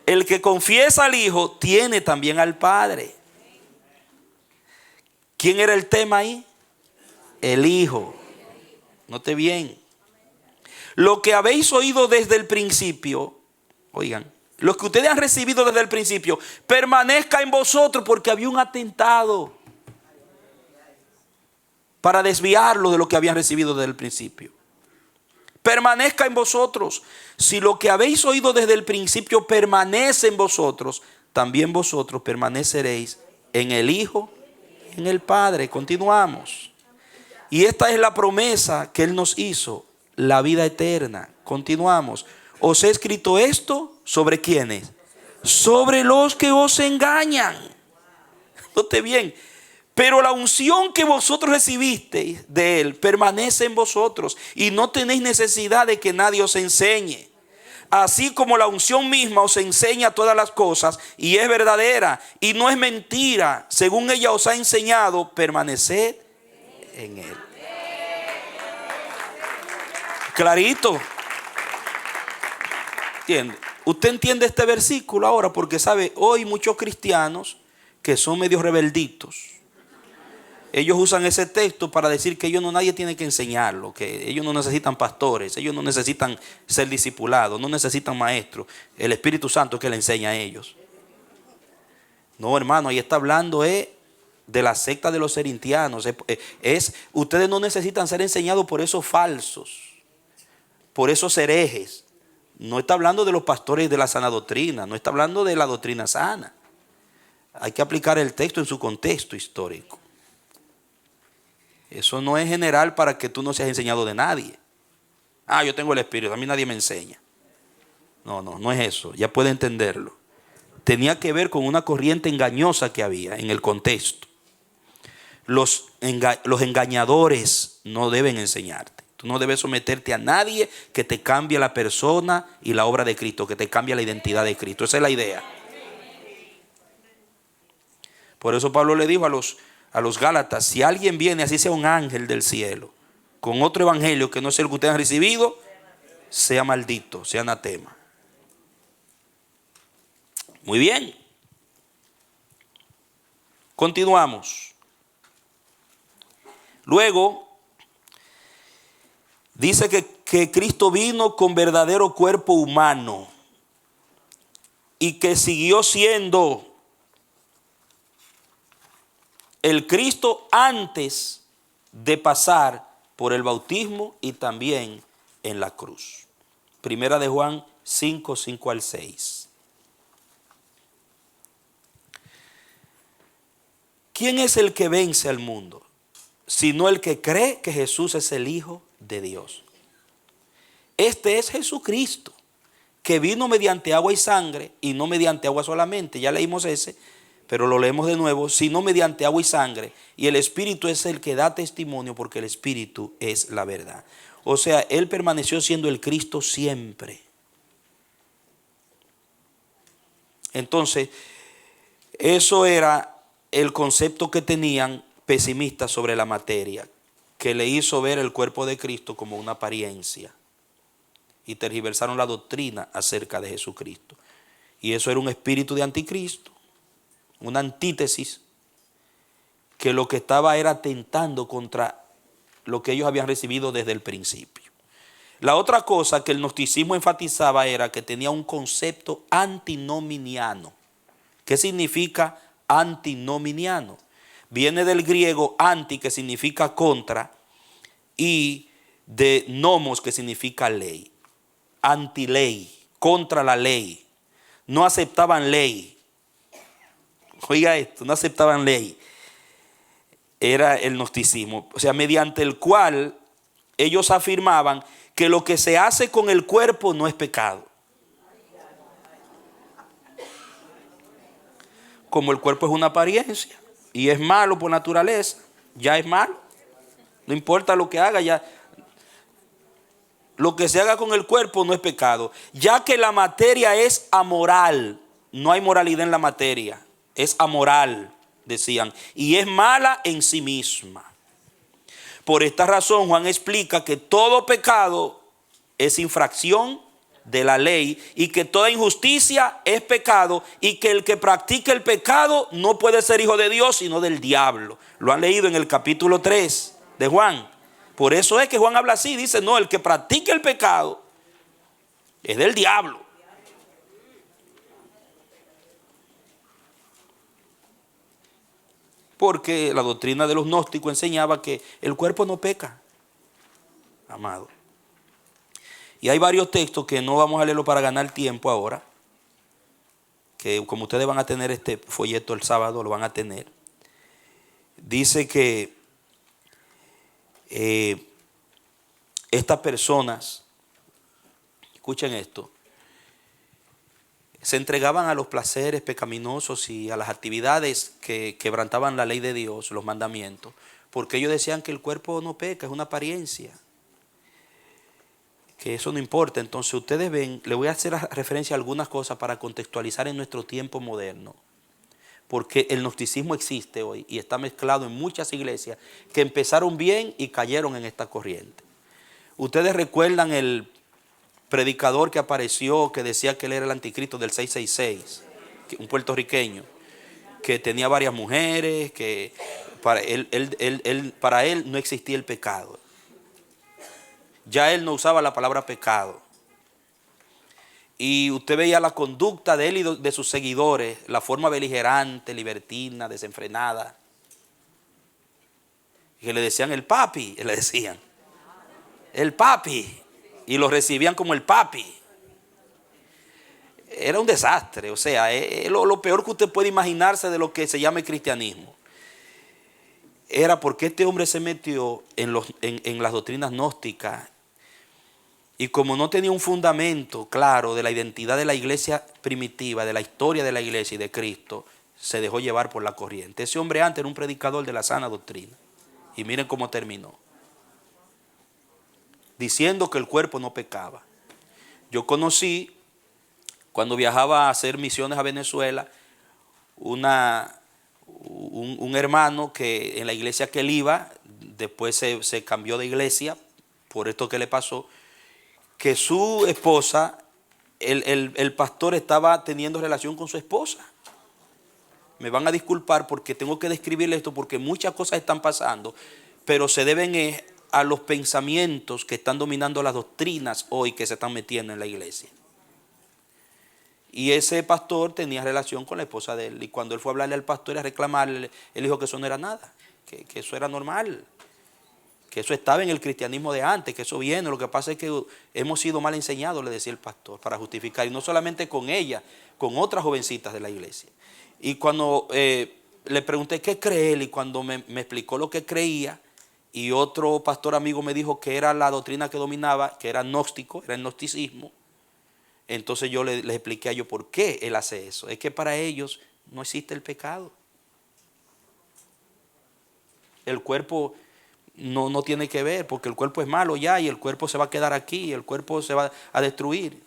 El que confiesa al Hijo tiene también al Padre. ¿Quién era el tema ahí? El Hijo. Note bien. Lo que habéis oído desde el principio, oigan, lo que ustedes han recibido desde el principio, permanezca en vosotros, porque había un atentado para desviarlo de lo que habían recibido desde el principio. Permanezca en vosotros. Si lo que habéis oído desde el principio permanece en vosotros, también vosotros permaneceréis en el Hijo, en el Padre. Continuamos. Y esta es la promesa que Él nos hizo, la vida eterna. Continuamos. Os he escrito esto, ¿sobre quiénes? Sobre los que os engañan. Note bien. Pero la unción que vosotros recibisteis de Él permanece en vosotros y no tenéis necesidad de que nadie os enseñe. Así como la unción misma os enseña todas las cosas y es verdadera y no es mentira, según ella os ha enseñado, permaneced en Él. Clarito. ¿Entiende? Usted entiende este versículo ahora porque sabe, hoy muchos cristianos que son medio rebelditos, ellos usan ese texto para decir que nadie tiene que enseñarlo, que ellos no necesitan pastores, ellos no necesitan ser discipulados, no necesitan maestros. El Espíritu Santo es que le enseña a ellos. No, hermano, ahí está hablando de la secta de los cerintianos. Ustedes no necesitan ser enseñados por esos falsos, por esos herejes. No está hablando de los pastores de la sana doctrina, no está hablando de la doctrina sana. Hay que aplicar el texto en su contexto histórico. Eso no es general para que tú no seas enseñado de nadie. Yo tengo el Espíritu, a mí nadie me enseña. No es eso, ya puede entenderlo. Tenía que ver con una corriente engañosa que había en el contexto. Los engañadores no deben enseñarte. Tú no debes someterte a nadie que te cambie la persona y la obra de Cristo, que te cambie la identidad de Cristo. Esa es la idea. Por eso Pablo le dijo a los Gálatas, si alguien viene, así sea un ángel del cielo, con otro evangelio que no es el que ustedes han recibido, sea maldito, sea anatema. Muy bien. Continuamos. Luego, dice que Cristo vino con verdadero cuerpo humano y que siguió siendo el Cristo antes de pasar por el bautismo y también en la cruz. Primera de Juan 5, 5 al 6. ¿Quién es el que vence al mundo? Sino el que cree que Jesús es el Hijo de Dios. Este es Jesucristo, que vino mediante agua y sangre, y no mediante agua solamente. Ya leímos ese, pero lo leemos de nuevo. Sino mediante agua y sangre. Y el Espíritu es el que da testimonio, porque el Espíritu es la verdad. O sea, Él permaneció siendo el Cristo siempre. Entonces, eso era el concepto que tenían pesimistas sobre la materia, que le hizo ver el cuerpo de Cristo como una apariencia. Y tergiversaron la doctrina acerca de Jesucristo. Y eso era un espíritu de anticristo, una antítesis, que lo que estaba era atentando contra lo que ellos habían recibido desde el principio. La otra cosa que el gnosticismo enfatizaba era que tenía un concepto antinominiano. ¿Qué significa antinominiano? Viene del griego anti, que significa contra, y de nomos, que significa ley. Antiley, contra la ley. No aceptaban ley. Oiga esto, no aceptaban ley. Era el gnosticismo, o sea, mediante el cual ellos afirmaban que lo que se hace con el cuerpo no es pecado. Como el cuerpo es una apariencia y es malo por naturaleza, ya es malo. No importa lo que haga, ya. Lo que se haga con el cuerpo no es pecado. Ya que la materia es amoral, no hay moralidad en la materia, es amoral, decían, y es mala en sí misma. Por esta razón, Juan explica que todo pecado es infracción de la ley y que toda injusticia es pecado y que el que practica el pecado no puede ser hijo de Dios sino del diablo. Lo han leído en el capítulo 3 de Juan. Por eso es que Juan habla así, dice, no, el que practica el pecado es del diablo. Porque la doctrina de los gnósticos enseñaba que el cuerpo no peca, amado. Y hay varios textos que no vamos a leerlo para ganar tiempo ahora, que como ustedes van a tener este folleto el sábado, lo van a tener. Dice que estas personas, escuchen esto, se entregaban a los placeres pecaminosos y a las actividades que quebrantaban la ley de Dios, los mandamientos, porque ellos decían que el cuerpo no peca, es una apariencia, que eso no importa. Entonces ustedes ven, le voy a hacer referencia a algunas cosas para contextualizar en nuestro tiempo moderno, porque el gnosticismo existe hoy y está mezclado en muchas iglesias que empezaron bien y cayeron en esta corriente. Ustedes recuerdan el predicador que apareció, que decía que él era el anticristo del 666, un puertorriqueño, que tenía varias mujeres, que para él no existía el pecado. Ya él no usaba la palabra pecado. Y usted veía la conducta de él y de sus seguidores, la forma beligerante, libertina, desenfrenada. Y que le decían el papi, le decían, el papi. Y lo recibían como el papi. Era un desastre, o sea, es lo peor que usted puede imaginarse de lo que se llama el cristianismo. Era porque este hombre se metió en las doctrinas gnósticas y como no tenía un fundamento claro de la identidad de la iglesia primitiva, de la historia de la iglesia y de Cristo, se dejó llevar por la corriente. Ese hombre antes era un predicador de la sana doctrina y miren cómo terminó. Diciendo que el cuerpo no pecaba. Yo conocí, cuando viajaba a hacer misiones a Venezuela, un hermano que en la iglesia que él iba, después se cambió de iglesia por esto que le pasó, que su esposa, el pastor estaba teniendo relación con su esposa. Me van a disculpar porque tengo que describirle esto porque muchas cosas están pasando, pero se deben a los pensamientos que están dominando las doctrinas hoy que se están metiendo en la iglesia. Y ese pastor tenía relación con la esposa de él. Y cuando él fue a hablarle al pastor y a reclamarle, él dijo que eso no era nada, que eso era normal, que eso estaba en el cristianismo de antes, que eso viene. Lo que pasa es que hemos sido mal enseñados, le decía el pastor, para justificar. Y no solamente con ella, con otras jovencitas de la iglesia. Y cuando le pregunté qué cree él, y cuando me explicó lo que creía, y otro pastor amigo me dijo que era la doctrina que dominaba, que era gnóstico, era el gnosticismo. Entonces yo les expliqué a ellos por qué él hace eso. Es que para ellos no existe el pecado. El cuerpo no tiene que ver, porque el cuerpo es malo ya, y el cuerpo se va a quedar aquí, y el cuerpo se va a destruir.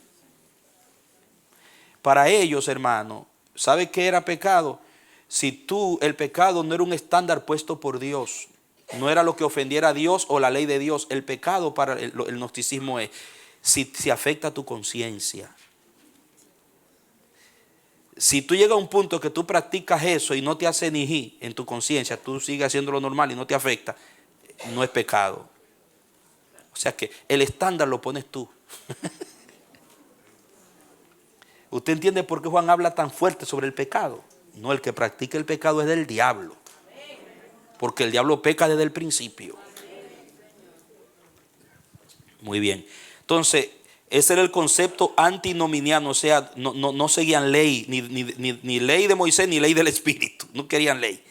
Para ellos, hermano, ¿sabe qué era pecado? Si el pecado no era un estándar puesto por Dios, no era lo que ofendiera a Dios o la ley de Dios. El pecado para el gnosticismo es si afecta a tu conciencia. Si tú llegas a un punto que tú practicas eso y no te hace ni en tu conciencia, tú sigues haciendo lo normal y no te afecta, no es pecado. O sea que el estándar lo pones tú. ¿Usted entiende por qué Juan habla tan fuerte sobre el pecado? No, el que practica el pecado es del diablo. Porque el diablo peca desde el principio. Muy bien. Entonces, ese era el concepto antinominiano. O sea, no seguían ley, ni ley de Moisés, ni ley del Espíritu. No querían ley.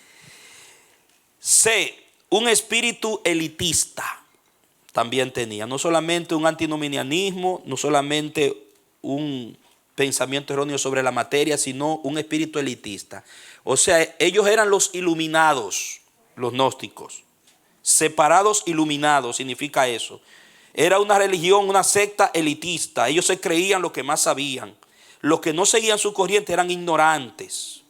C, un espíritu elitista también tenía. No solamente un antinominianismo, no solamente un pensamiento erróneo sobre la materia, sino un espíritu elitista. O sea, ellos eran los iluminados, los gnósticos. Separados iluminados significa eso. Era una religión, una secta elitista. Ellos se creían lo que más sabían. Los que no seguían su corriente eran ignorantes.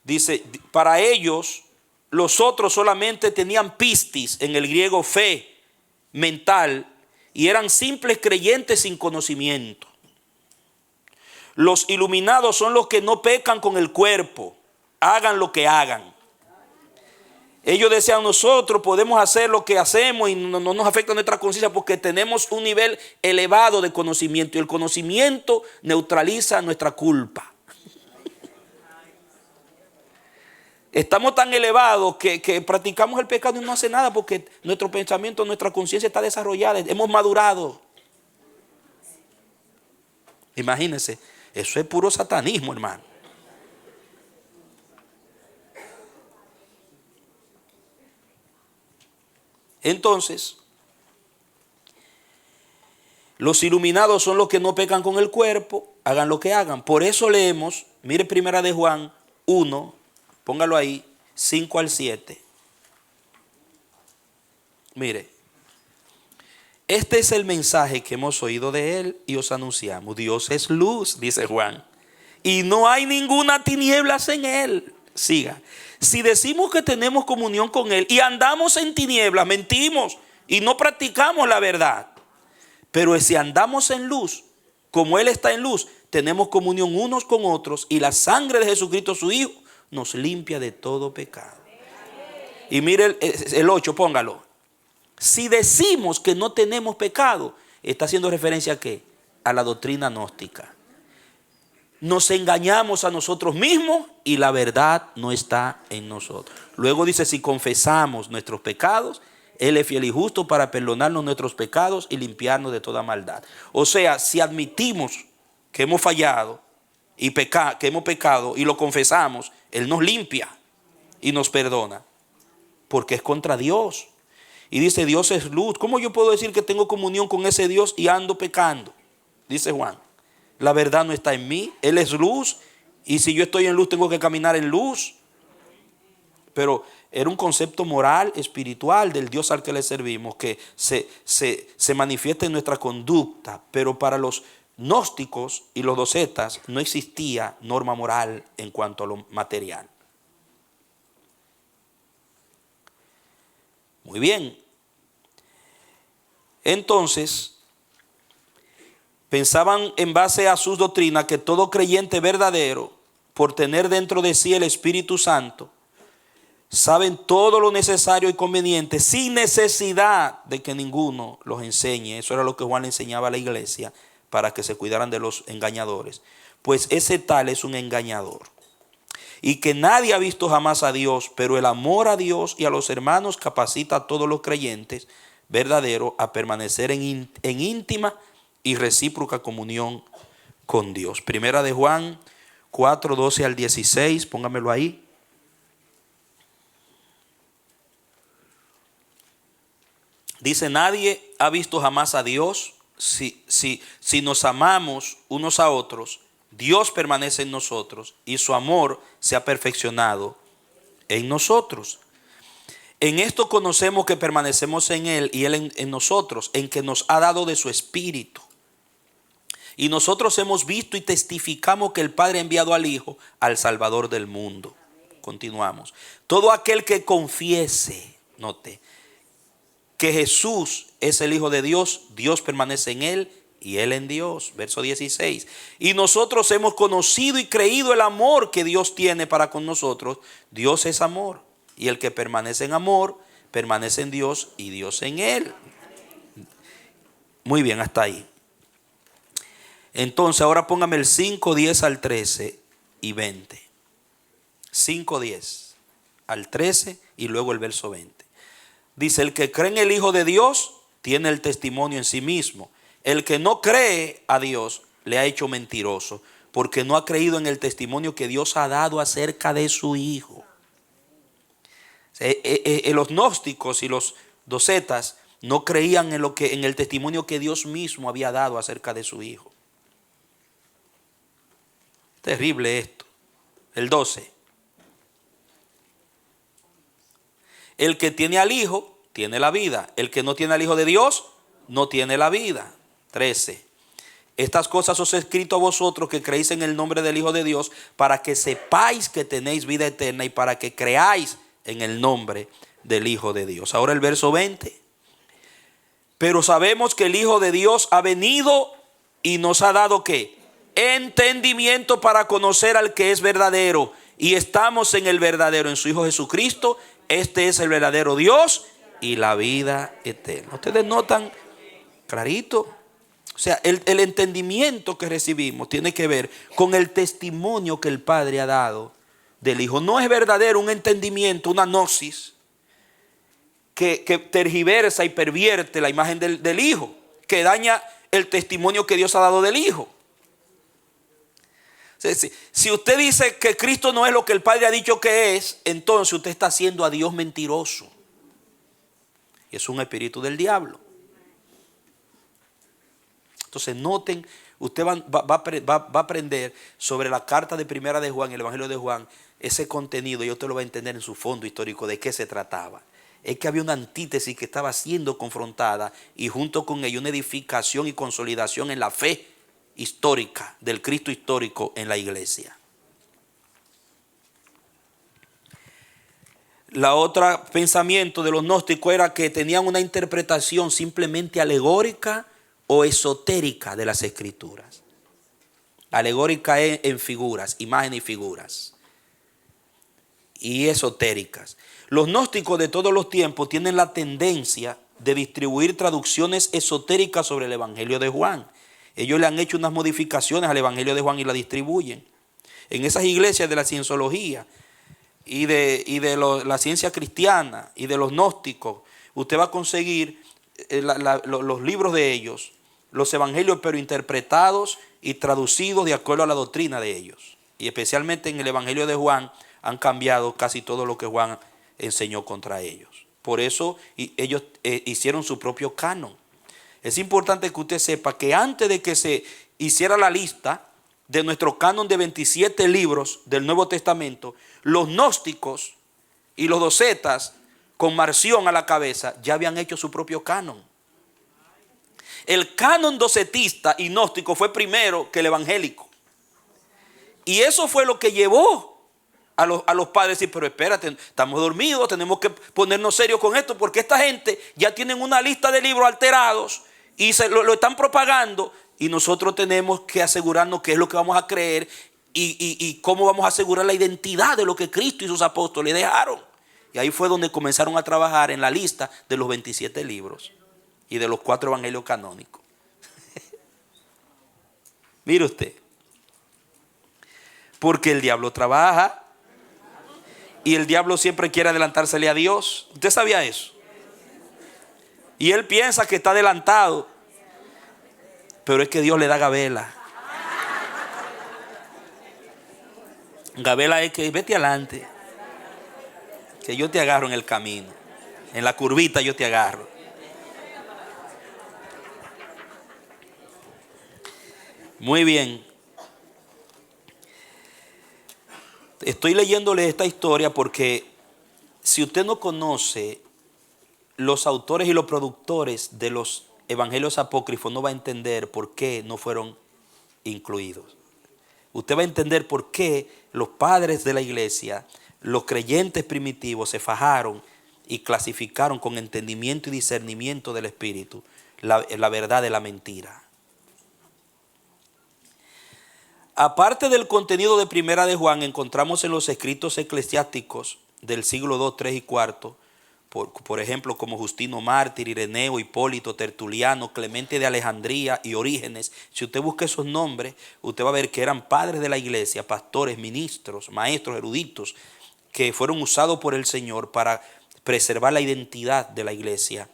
Dice, para ellos, los otros solamente tenían pistis, en el griego fe, mental, y eran simples creyentes sin conocimiento. Los iluminados son los que no pecan con el cuerpo, hagan lo que hagan. Ellos decían, nosotros podemos hacer lo que hacemos y no nos afecta nuestra conciencia porque tenemos un nivel elevado de conocimiento, y el conocimiento neutraliza nuestra culpa. Estamos tan elevados que practicamos el pecado y no hace nada porque nuestro pensamiento, nuestra conciencia está desarrollada, hemos madurado. Imagínense, eso es puro satanismo, hermano. Entonces, los iluminados son los que no pecan con el cuerpo, hagan lo que hagan. Por eso leemos, mire primera de Juan 1, póngalo ahí, 5 al 7. Mire, este es el mensaje que hemos oído de él y os anunciamos. Dios es luz, dice Juan, y no hay ninguna tinieblas en él. Siga. Si decimos que tenemos comunión con él y andamos en tinieblas, mentimos y no practicamos la verdad. Pero si andamos en luz, como él está en luz, tenemos comunión unos con otros, y la sangre de Jesucristo su Hijo nos limpia de todo pecado. Y mire el 8, póngalo. Si decimos que no tenemos pecado, está haciendo referencia ¿a qué? A la doctrina gnóstica. Nos engañamos a nosotros mismos y la verdad no está en nosotros. Luego dice, si confesamos nuestros pecados, Él es fiel y justo para perdonarnos nuestros pecados y limpiarnos de toda maldad. O sea, si admitimos que hemos fallado y que hemos pecado y lo confesamos, Él nos limpia y nos perdona, porque es contra Dios. Y dice, Dios es luz. ¿Cómo yo puedo decir que tengo comunión con ese Dios y ando pecando? Dice Juan. La verdad no está en mí, Él es luz, y si yo estoy en luz tengo que caminar en luz. Pero era un concepto moral, espiritual del Dios al que le servimos, que se manifiesta en nuestra conducta. Pero para los gnósticos y los docetas no existía norma moral en cuanto a lo material. Muy bien. Entonces, pensaban en base a sus doctrinas que todo creyente verdadero, por tener dentro de sí el Espíritu Santo, saben todo lo necesario y conveniente sin necesidad de que ninguno los enseñe. Eso era lo que Juan le enseñaba a la iglesia para que se cuidaran de los engañadores. Pues ese tal es un engañador. Y que nadie ha visto jamás a Dios, pero el amor a Dios y a los hermanos capacita a todos los creyentes verdaderos a permanecer en íntima y recíproca comunión con Dios. Primera de Juan 4, 12 al 16, póngamelo ahí. Dice, nadie ha visto jamás a Dios. Si nos amamos unos a otros, Dios permanece en nosotros y su amor se ha perfeccionado en nosotros. En esto conocemos que permanecemos en Él y Él en nosotros, en que nos ha dado de su Espíritu. Y nosotros hemos visto y testificamos que el Padre ha enviado al Hijo, al Salvador del mundo. Continuamos. Todo aquel que confiese, note, que Jesús es el Hijo de Dios, Dios permanece en Él y Él en Dios. Verso 16. Y nosotros hemos conocido y creído el amor que Dios tiene para con nosotros. Dios es amor. Y el que permanece en amor, permanece en Dios y Dios en Él. Muy bien, hasta ahí. Entonces ahora póngame el 5, 10 al 13 y 20. 5, 10 al 13 y luego el verso 20. Dice, el que cree en el Hijo de Dios tiene el testimonio en sí mismo. El que no cree a Dios le ha hecho mentiroso, porque no ha creído en el testimonio que Dios ha dado acerca de su Hijo. Los gnósticos y los docetas no creían en el testimonio que Dios mismo había dado acerca de su Hijo. Terrible esto. El 12. El que tiene al Hijo tiene la vida. El que no tiene al Hijo de Dios no tiene la vida. 13. Estas cosas os he escrito a vosotros que creéis en el nombre del Hijo de Dios, para que sepáis que tenéis vida eterna y para que creáis en el nombre del Hijo de Dios. Ahora el verso 20. Pero sabemos que el Hijo de Dios ha venido y nos ha dado ¿qué? Entendimiento para conocer al que es verdadero. Y estamos en el verdadero, en su Hijo Jesucristo. Este es el verdadero Dios y la vida eterna. Ustedes notan clarito. O sea, el entendimiento que recibimos tiene que ver con el testimonio que el Padre ha dado del Hijo. No es verdadero un entendimiento, una gnosis, que tergiversa y pervierte la imagen del Hijo, que daña el testimonio que Dios ha dado del Hijo. Si usted dice que Cristo no es lo que el Padre ha dicho que es, entonces usted está haciendo a Dios mentiroso. Y es un espíritu del diablo. Entonces noten, usted va a aprender sobre la carta de Primera de Juan, el Evangelio de Juan, ese contenido, y usted lo va a entender en su fondo histórico de qué se trataba. Es que había una antítesis que estaba siendo confrontada y junto con ella una edificación y consolidación en la fe histórica del Cristo histórico en la iglesia. La otra pensamiento de los gnósticos era que tenían una interpretación simplemente alegórica o esotérica de las escrituras. Alegórica en figuras, imágenes y figuras. Y esotéricas. Los gnósticos de todos los tiempos tienen la tendencia de distribuir traducciones esotéricas sobre el Evangelio de Juan. Ellos le han hecho unas modificaciones al Evangelio de Juan y la distribuyen. En esas iglesias de la cienciología y de la ciencia cristiana y de los gnósticos, usted va a conseguir los libros de ellos, los evangelios, pero interpretados y traducidos de acuerdo a la doctrina de ellos. Y especialmente en el Evangelio de Juan han cambiado casi todo lo que Juan enseñó contra ellos. Por eso ellos hicieron su propio canon. Es importante que usted sepa que antes de que se hiciera la lista de nuestro canon de 27 libros del Nuevo Testamento, los gnósticos y los docetas, con Marción a la cabeza, ya habían hecho su propio canon. El canon docetista y gnóstico fue primero que el evangélico. Y eso fue lo que llevó a los padres decir, pero espérate, estamos dormidos, tenemos que ponernos serios con esto, porque esta gente ya tienen una lista de libros alterados y lo están propagando, y nosotros tenemos que asegurarnos qué es lo que vamos a creer y cómo vamos a asegurar la identidad de lo que Cristo y sus apóstoles dejaron. Y ahí fue donde comenzaron a trabajar en la lista de los 27 libros y de los 4 evangelios canónicos. Mire usted, porque el diablo trabaja y el diablo siempre quiere adelantársele a Dios. ¿Usted sabía eso? Y él piensa que está adelantado, pero es que Dios le da gabela. Gabela es que vete adelante, que yo te agarro en el camino, en la curvita yo te agarro. Muy bien. Estoy leyéndole esta historia porque si usted no conoce los autores y los productores de los evangelios apócrifos, no va a entender por qué no fueron incluidos. Usted va a entender por qué los padres de la iglesia, los creyentes primitivos, se fajaron y clasificaron con entendimiento y discernimiento del Espíritu la verdad de la mentira. Aparte del contenido de Primera de Juan, encontramos en los escritos eclesiásticos del siglo II, III y IV, por ejemplo, como Justino Mártir, Ireneo, Hipólito, Tertuliano, Clemente de Alejandría y Orígenes. Si usted busca esos nombres, usted va a ver que eran padres de la iglesia, pastores, ministros, maestros, eruditos, que fueron usados por el Señor para preservar la identidad de la iglesia,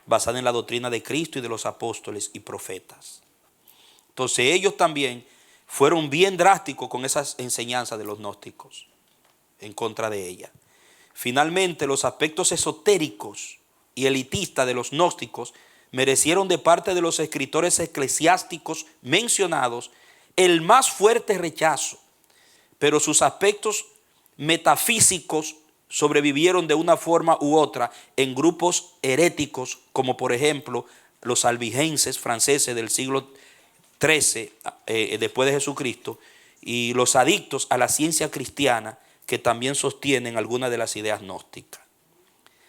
basada en la doctrina de Cristo y de los apóstoles y profetas. Entonces ellos también fueron bien drásticos con esas enseñanzas de los gnósticos en contra de ella. Finalmente, los aspectos esotéricos y elitistas de los gnósticos merecieron de parte de los escritores eclesiásticos mencionados el más fuerte rechazo, pero sus aspectos metafísicos sobrevivieron de una forma u otra en grupos heréticos, como por ejemplo los albigenses franceses del siglo XIII después de Jesucristo, y los adictos a la ciencia cristiana, que también sostienen algunas de las ideas gnósticas.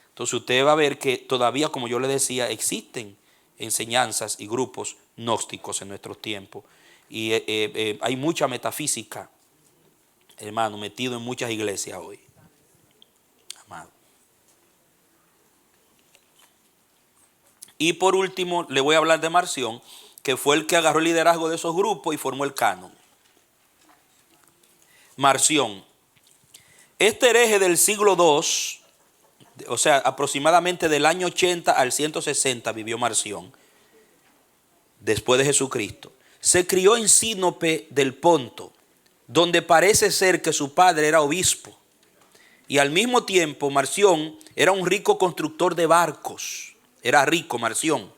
Entonces usted va a ver que todavía, como yo le decía, existen enseñanzas y grupos gnósticos en nuestros tiempos, y hay mucha metafísica, hermano, metido en muchas iglesias hoy. Amado. Y por último le voy a hablar de Marción, que fue el que agarró el liderazgo de esos grupos y formó el canon. Marción. Este hereje del siglo II, o sea, aproximadamente del año 80 al 160 vivió Marción, después de Jesucristo. Se crió en Sinope del Ponto, donde parece ser que su padre era obispo. Y al mismo tiempo Marción era un rico constructor de barcos. Era rico Marción,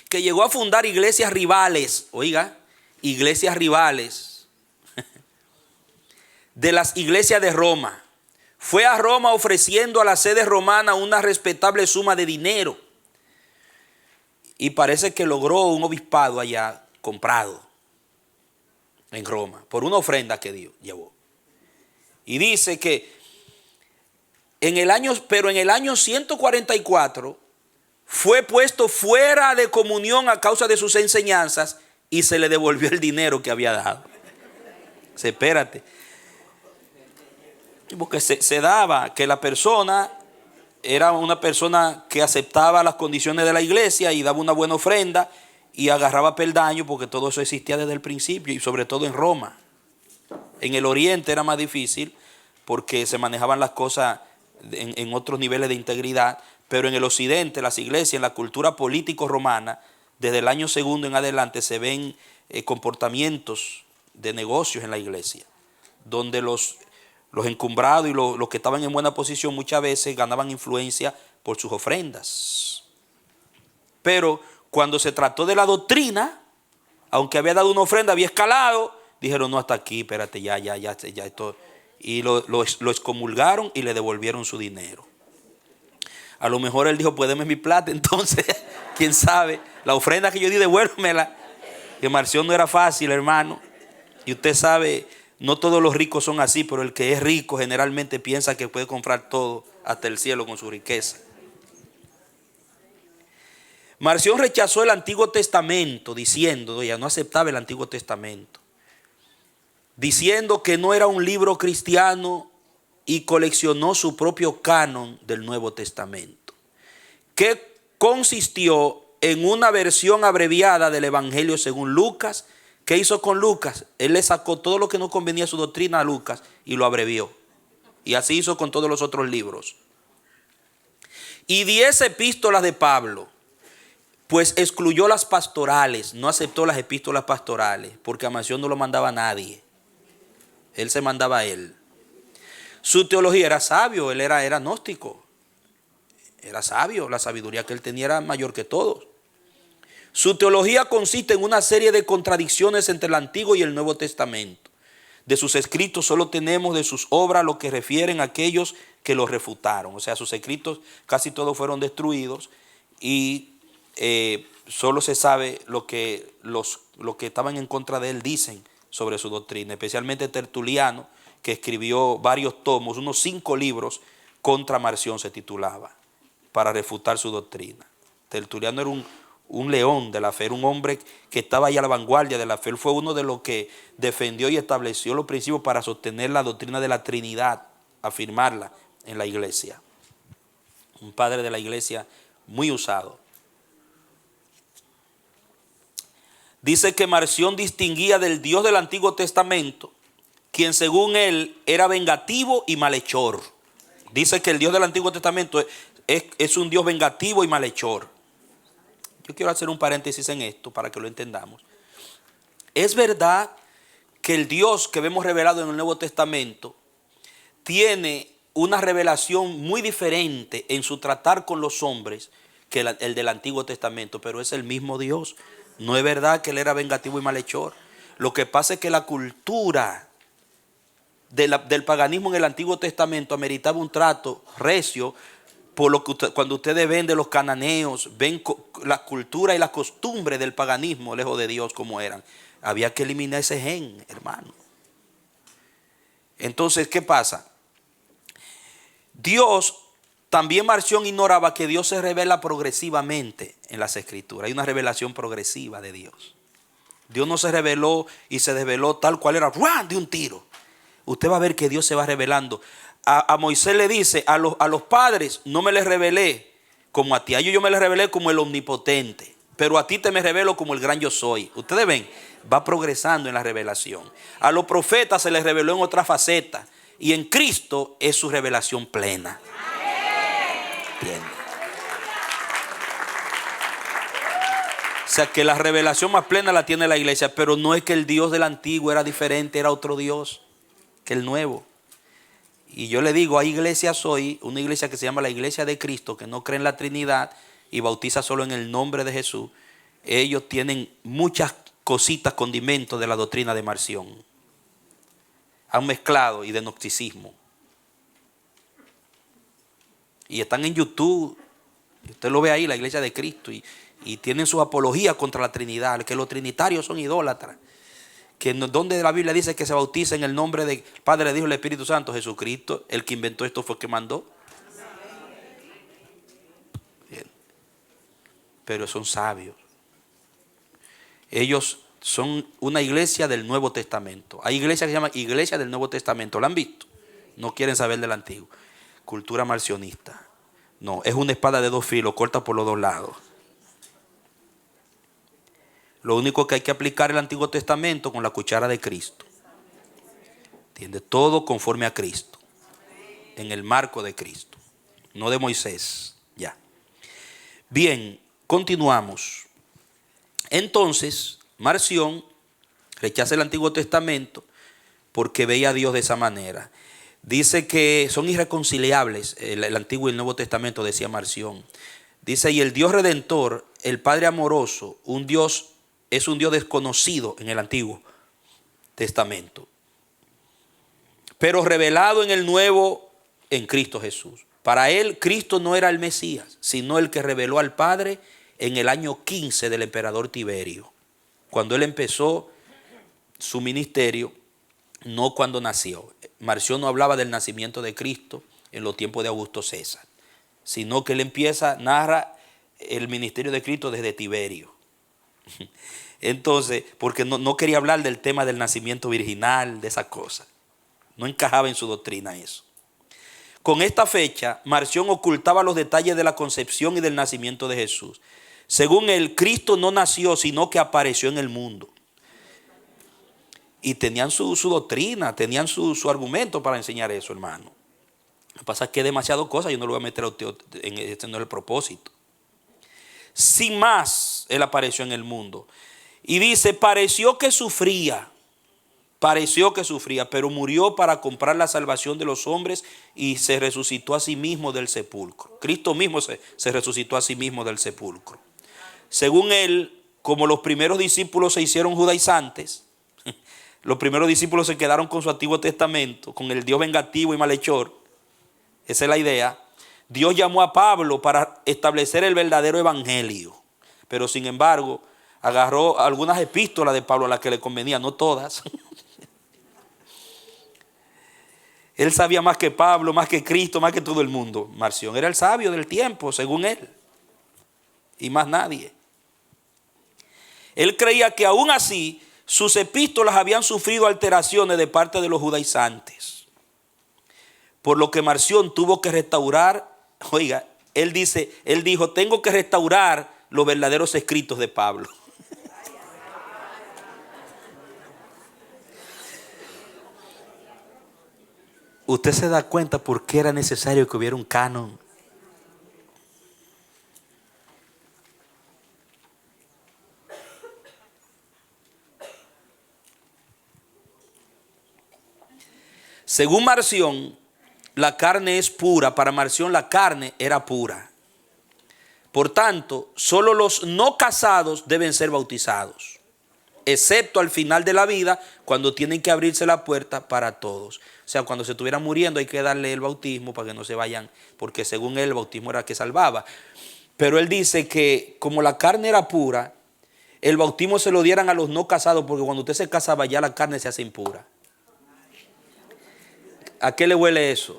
que llegó a fundar iglesias rivales, oiga, iglesias rivales de las iglesias de Roma. Fue a Roma ofreciendo a la sede romana una respetable suma de dinero, y parece que logró un obispado allá comprado en Roma por una ofrenda que llevó. Y dice que en el año 144 fue puesto fuera de comunión a causa de sus enseñanzas y se le devolvió el dinero que había dado. Espérate. Porque se daba que la persona era una persona que aceptaba las condiciones de la iglesia y daba una buena ofrenda y agarraba peldaño, porque todo eso existía desde el principio y sobre todo en Roma. En el oriente era más difícil porque se manejaban las cosas en otros niveles de integridad, pero en el occidente, las iglesias, en la cultura político romana, desde el año segundo en adelante se ven comportamientos de negocios en la iglesia, donde los encumbrados y los que estaban en buena posición muchas veces ganaban influencia por sus ofrendas. Pero cuando se trató de la doctrina, aunque había dado una ofrenda, había escalado, dijeron, no, hasta aquí, espérate, ya, esto. Y lo excomulgaron y le devolvieron su dinero. A lo mejor él dijo, pues deme mi plata, entonces, quién sabe, la ofrenda que yo di, devuélvemela. Que Marción no era fácil, hermano. Y usted sabe, No todos los ricos son así, pero el que es rico generalmente piensa que puede comprar todo, hasta el cielo, con su riqueza. Marción rechazó el Antiguo Testamento diciendo, ella no aceptaba el Antiguo Testamento, diciendo que no era un libro cristiano, y coleccionó su propio canon del Nuevo Testamento, que consistió en una versión abreviada del Evangelio según Lucas. ¿Qué hizo con Lucas? Él le sacó todo lo que no convenía a su doctrina a Lucas y lo abrevió. Y así hizo con todos los otros libros. Y 10 epístolas de Pablo, pues excluyó las pastorales, no aceptó las epístolas pastorales, porque a Marción no lo mandaba a nadie. Él se mandaba a él. Su teología era sabio, él era gnóstico. Era sabio, la sabiduría que él tenía era mayor que todos. Su teología consiste en una serie de contradicciones entre el Antiguo y el Nuevo Testamento. De sus escritos solo tenemos de sus obras lo que refieren a aquellos que los refutaron. O sea, sus escritos casi todos fueron destruidos y solo se sabe lo que estaban en contra de él dicen sobre su doctrina, especialmente Tertuliano, que escribió varios tomos, unos 5 libros contra Marción se titulaba, para refutar su doctrina. Tertuliano era un león de la fe, era un hombre que estaba ahí a la vanguardia de la fe. Él fue uno de los que defendió y estableció los principios para sostener la doctrina de la Trinidad, afirmarla en la iglesia. Un padre de la iglesia muy usado. Dice que Marción distinguía del Dios del Antiguo Testamento, quien según él era vengativo y malhechor. Dice que el Dios del Antiguo Testamento es un Dios vengativo y malhechor. Yo quiero hacer un paréntesis en esto para que lo entendamos. Es verdad que el Dios que vemos revelado en el Nuevo Testamento tiene una revelación muy diferente en su tratar con los hombres que el del Antiguo Testamento, pero es el mismo Dios. No es verdad que él era vengativo y malhechor. Lo que pasa es que la cultura del paganismo en el Antiguo Testamento ameritaba un trato recio, por lo que cuando ustedes ven de los cananeos, ven la cultura y la costumbre del paganismo lejos de Dios como eran. Había que eliminar ese gen, hermano. Entonces, ¿qué pasa? Dios, también Marción ignoraba que Dios se revela progresivamente en las Escrituras. Hay una revelación progresiva de Dios. Dios no se reveló y se desveló tal cual era, ¡ruan!, de un tiro. Usted va a ver que Dios se va revelando. A Moisés le dice, a los padres no me les revelé como a ti. A ellos yo me les revelé como el omnipotente. Pero a ti te me revelo como el gran yo soy. Ustedes ven, va progresando en la revelación. A los profetas se les reveló en otra faceta. Y en Cristo es su revelación plena. ¿Entiendes? O sea que la revelación más plena la tiene la iglesia. Pero no es que el Dios del antiguo era diferente, era otro Dios que el nuevo. Y yo le digo, hay iglesias hoy, una iglesia que se llama la Iglesia de Cristo, que no cree en la Trinidad y bautiza solo en el nombre de Jesús. Ellos tienen muchas cositas, condimentos de la doctrina de Marción. Han mezclado y de gnosticismo. Y están en YouTube, usted lo ve ahí, la Iglesia de Cristo, y tienen su apología contra la Trinidad, que los trinitarios son idólatras. Que donde la Biblia dice que se bautiza en el nombre del Padre, del Hijo y del Espíritu Santo. Jesucristo, el que inventó esto, fue el que mandó. Bien. Pero son sabios. Ellos son una iglesia del Nuevo Testamento. Hay iglesias que se llaman Iglesia del Nuevo Testamento. ¿La han visto? No quieren saber del Antiguo. Cultura marcionista. No, es una espada de 2 filos, corta por los 2 lados. Lo único que hay que aplicar el Antiguo Testamento con la cuchara de Cristo. ¿Entiendes? Todo conforme a Cristo. En el marco de Cristo. No de Moisés. Ya. Bien, continuamos. Entonces, Marción rechaza el Antiguo Testamento porque veía a Dios de esa manera. Dice que son irreconciliables el Antiguo y el Nuevo Testamento, decía Marción. Dice, y el Dios Redentor, el Padre amoroso, es un Dios desconocido en el Antiguo Testamento, pero revelado en el Nuevo en Cristo Jesús. Para él, Cristo no era el Mesías, sino el que reveló al Padre en el año 15 del emperador Tiberio. Cuando él empezó su ministerio, no cuando nació. Marción no hablaba del nacimiento de Cristo en los tiempos de Augusto César, sino que él narra el ministerio de Cristo desde Tiberio. Entonces, porque no quería hablar del tema del nacimiento virginal, de esas cosas. No encajaba en su doctrina eso. Con esta fecha, Marción ocultaba los detalles de la concepción y del nacimiento de Jesús. Según él, Cristo no nació, sino que apareció en el mundo. Y tenían su doctrina, tenían su argumento para enseñar eso, hermano. Lo que pasa es que es demasiado cosas, yo no lo voy a meter a usted, este no es el propósito. Sin más, él apareció en el mundo. Y dice, pareció que sufría, pero murió para comprar la salvación de los hombres y se resucitó a sí mismo del sepulcro. Cristo mismo se resucitó a sí mismo del sepulcro. Según él, como los primeros discípulos se hicieron judaizantes, los primeros discípulos se quedaron con su Antiguo Testamento, con el Dios vengativo y malhechor. Esa es la idea. Dios llamó a Pablo para establecer el verdadero evangelio. Pero sin embargo, agarró algunas epístolas de Pablo a las que le convenía, no todas. Él sabía más que Pablo, más que Cristo, más que todo el mundo. Marción era el sabio del tiempo, según él. Y más nadie. Él creía que aún así sus epístolas habían sufrido alteraciones de parte de los judaizantes. Por lo que Marción tuvo que restaurar, oiga, él dijo, tengo que restaurar los verdaderos escritos de Pablo. ¿Usted se da cuenta por qué era necesario que hubiera un canon? Según Marción, la carne es pura. Para Marción la carne era pura. Por tanto, solo los no casados deben ser bautizados, excepto al final de la vida, cuando tienen que abrirse la puerta para todos. O sea, cuando se estuvieran muriendo hay que darle el bautismo para que no se vayan, porque según él el bautismo era el que salvaba. Pero él dice que como la carne era pura, el bautismo se lo dieran a los no casados, porque cuando usted se casaba ya la carne se hace impura. ¿A qué le huele eso?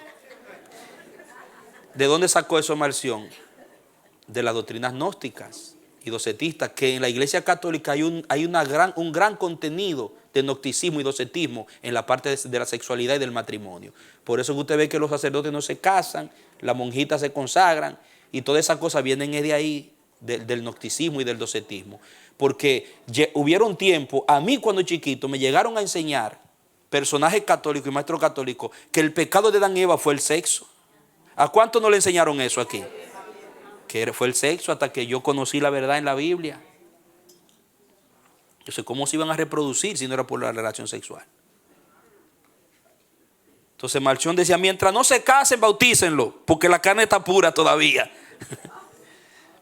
¿De dónde sacó eso Marción? De las doctrinas gnósticas y docetistas, que en la Iglesia Católica hay un gran contenido de gnosticismo y docetismo en la parte de la sexualidad y del matrimonio. Por eso que usted ve que los sacerdotes no se casan, las monjitas se consagran y todas esas cosas vienen de ahí, del gnosticismo y del docetismo. Porque hubieron tiempo, a mí cuando chiquito me llegaron a enseñar personajes católicos y maestros católicos que el pecado de Adán y Eva fue el sexo. ¿A cuánto no le enseñaron eso aquí? Que fue el sexo, hasta que yo conocí la verdad en la Biblia. Yo sé cómo se iban a reproducir si no era por la relación sexual. Entonces Marción decía, mientras no se casen, bautícenlo, porque la carne está pura todavía.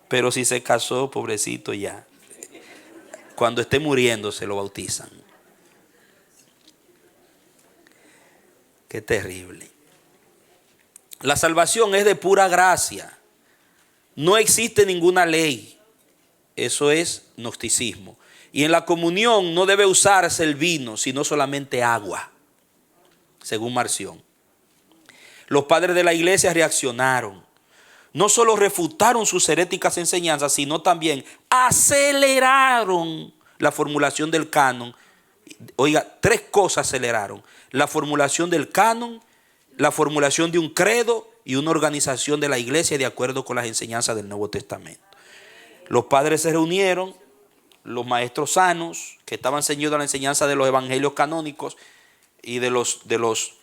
Pero si se casó, pobrecito ya. Cuando esté muriendo se lo bautizan. Qué terrible. La salvación es de pura gracia. No existe ninguna ley. Eso es gnosticismo. Y en la comunión no debe usarse el vino, sino solamente agua, según Marción. Los padres de la iglesia reaccionaron. No solo refutaron sus heréticas enseñanzas, sino también aceleraron la formulación del canon. Oiga, 3 cosas aceleraron: la formulación del canon, la formulación de un credo y una organización de la iglesia de acuerdo con las enseñanzas del Nuevo Testamento. Los padres se reunieron, los maestros sanos que estaban ceñidos a la enseñanza de los evangelios canónicos y de los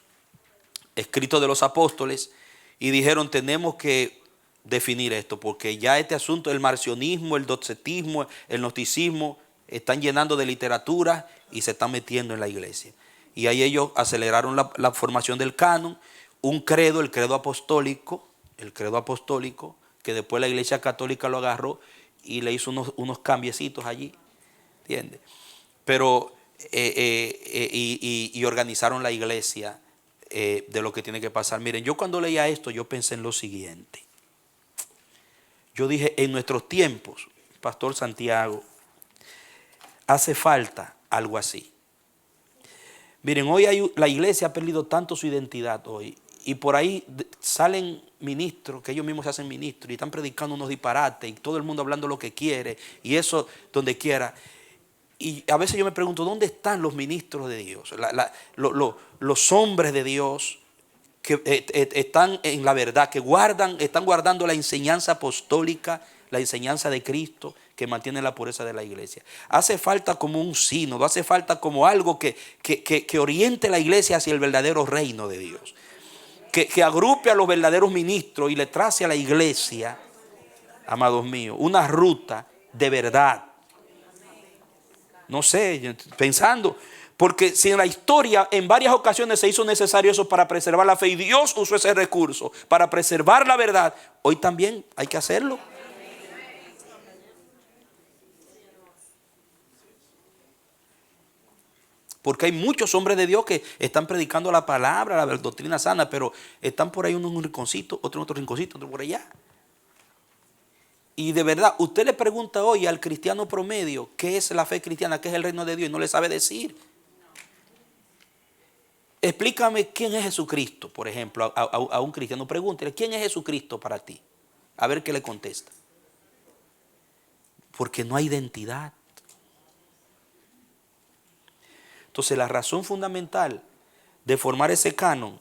escritos de los apóstoles, y dijeron, tenemos que definir esto, porque ya este asunto, el marcionismo, el docetismo, el gnosticismo, están llenando de literatura y se están metiendo en la iglesia. Y ahí ellos aceleraron la formación del canon, un credo, el credo apostólico, que después la iglesia católica lo agarró y le hizo unos cambiecitos allí, ¿entiendes? Pero, y organizaron la iglesia de lo que tiene que pasar. Miren, yo cuando leía esto, yo pensé en lo siguiente. Yo dije, en nuestros tiempos, Pastor Santiago, hace falta algo así. Miren, la iglesia ha perdido tanto su identidad hoy. Y por ahí salen ministros, que ellos mismos se hacen ministros, y están predicando unos disparates, y todo el mundo hablando lo que quiere, y eso donde quiera. Y a veces yo me pregunto, ¿dónde están los ministros de Dios? Los hombres de Dios que están en la verdad, que están guardando la enseñanza apostólica, la enseñanza de Cristo, que mantiene la pureza de la iglesia. Hace falta como un sínodo, hace falta como algo que oriente la iglesia hacia el verdadero reino de Dios. Que agrupe a los verdaderos ministros y le trace a la iglesia, amados míos, una ruta de verdad. No sé, pensando, porque si en la historia en varias ocasiones se hizo necesario eso para preservar la fe y Dios usó ese recurso para preservar la verdad, hoy también hay que hacerlo. Porque hay muchos hombres de Dios que están predicando la palabra, la doctrina sana, pero están por ahí uno en un rinconcito, otro en otro rinconcito, otro por allá. Y de verdad, usted le pregunta hoy al cristiano promedio qué es la fe cristiana, qué es el reino de Dios, y no le sabe decir. Explícame quién es Jesucristo, por ejemplo, a un cristiano. Pregúntele, ¿quién es Jesucristo para ti? A ver qué le contesta. Porque no hay identidad. Entonces la razón fundamental de formar ese canon,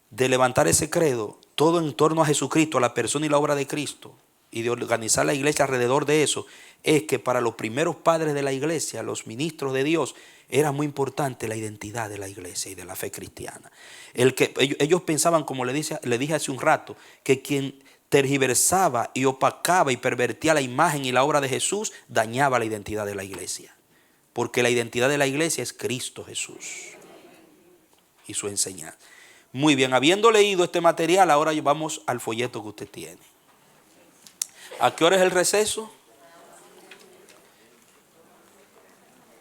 de levantar ese credo, todo en torno a Jesucristo, a la persona y la obra de Cristo, y de organizar la iglesia alrededor de eso, es que para los primeros padres de la iglesia, los ministros de Dios, era muy importante la identidad de la iglesia y de la fe cristiana. Ellos pensaban, como le dije hace un rato, que quien tergiversaba y opacaba y pervertía la imagen y la obra de Jesús, dañaba la identidad de la iglesia. Porque la identidad de la iglesia es Cristo Jesús y su enseñanza. Muy bien, habiendo leído este material, ahora vamos al folleto que usted tiene. ¿A qué hora es el receso?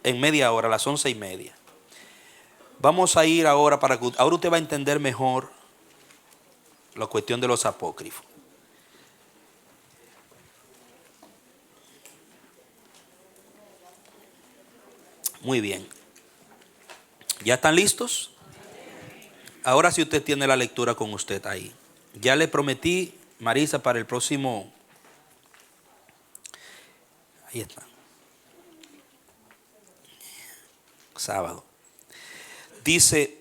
En media hora, a las 11:30. Vamos a ir ahora ahora usted va a entender mejor la cuestión de los apócrifos. Muy bien. ¿Ya están listos? Ahora sí usted tiene la lectura con usted ahí. Ya le prometí, Marisa, para el próximo. Ahí está. Sábado. Dice,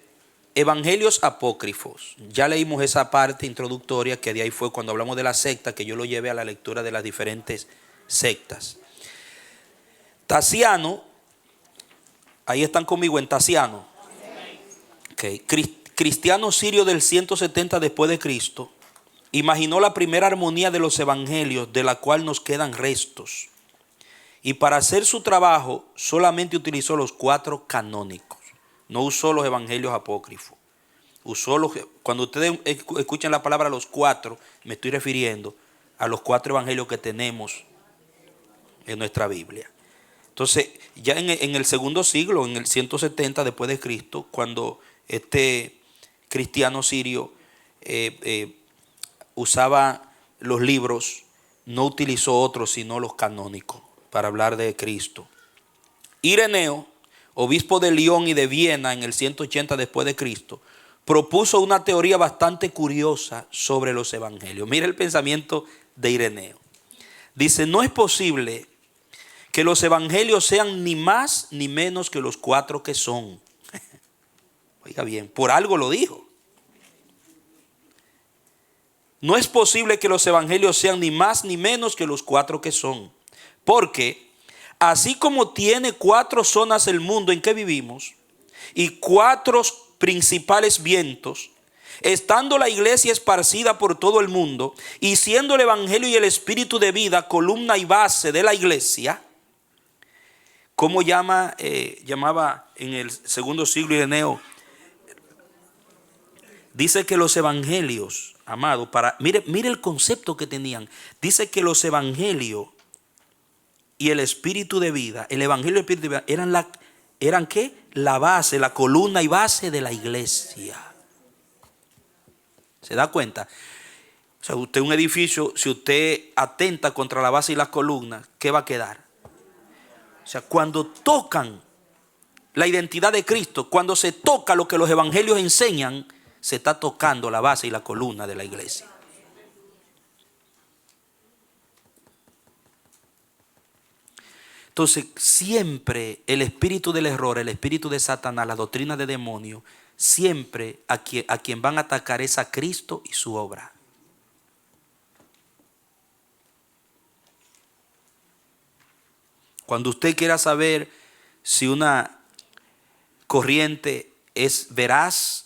evangelios apócrifos. Ya leímos esa parte introductoria, que de ahí fue cuando hablamos de la secta, que yo lo llevé a la lectura de las diferentes sectas. Tasiano, ahí están conmigo en Tasiano. Okay. Cristiano sirio del 170 después de Cristo, imaginó la primera armonía de los evangelios, de la cual nos quedan restos. Y para hacer su trabajo solamente utilizó los 4 canónicos. No usó los evangelios apócrifos. Cuando ustedes escuchan la palabra los 4, me estoy refiriendo a los 4 evangelios que tenemos en nuestra Biblia. Entonces, ya en el segundo siglo, en el 170 después de Cristo, cuando este cristiano sirio usaba los libros, no utilizó otros sino los canónicos para hablar de Cristo. Ireneo, obispo de León y de Viena en el 180 después de Cristo, propuso una teoría bastante curiosa sobre los evangelios. Mira el pensamiento de Ireneo. Dice, no es posible que los evangelios sean ni más ni menos que los 4 que son. Oiga bien, por algo lo dijo. No es posible que los evangelios sean ni más ni menos que los 4 que son. Porque así como tiene 4 zonas el mundo en que vivimos y 4 principales vientos, estando la iglesia esparcida por todo el mundo y siendo el evangelio y el espíritu de vida columna y base de la iglesia, ¿cómo llamaba en el segundo siglo Ireneo? Dice que los evangelios, amado, mire el concepto que tenían. Dice que los evangelios y el espíritu de vida, el evangelio y el espíritu de vida eran ¿qué? La base, la columna y base de la iglesia. ¿Se da cuenta? O sea, usted un edificio, si usted atenta contra la base y las columnas, ¿qué va a quedar? O sea, cuando tocan la identidad de Cristo, cuando se toca lo que los evangelios enseñan, se está tocando la base y la columna de la iglesia. Entonces, siempre el espíritu del error, el espíritu de Satanás, la doctrina de demonios, siempre a quien van a atacar es a Cristo y su obra. Cuando usted quiera saber si una corriente es veraz,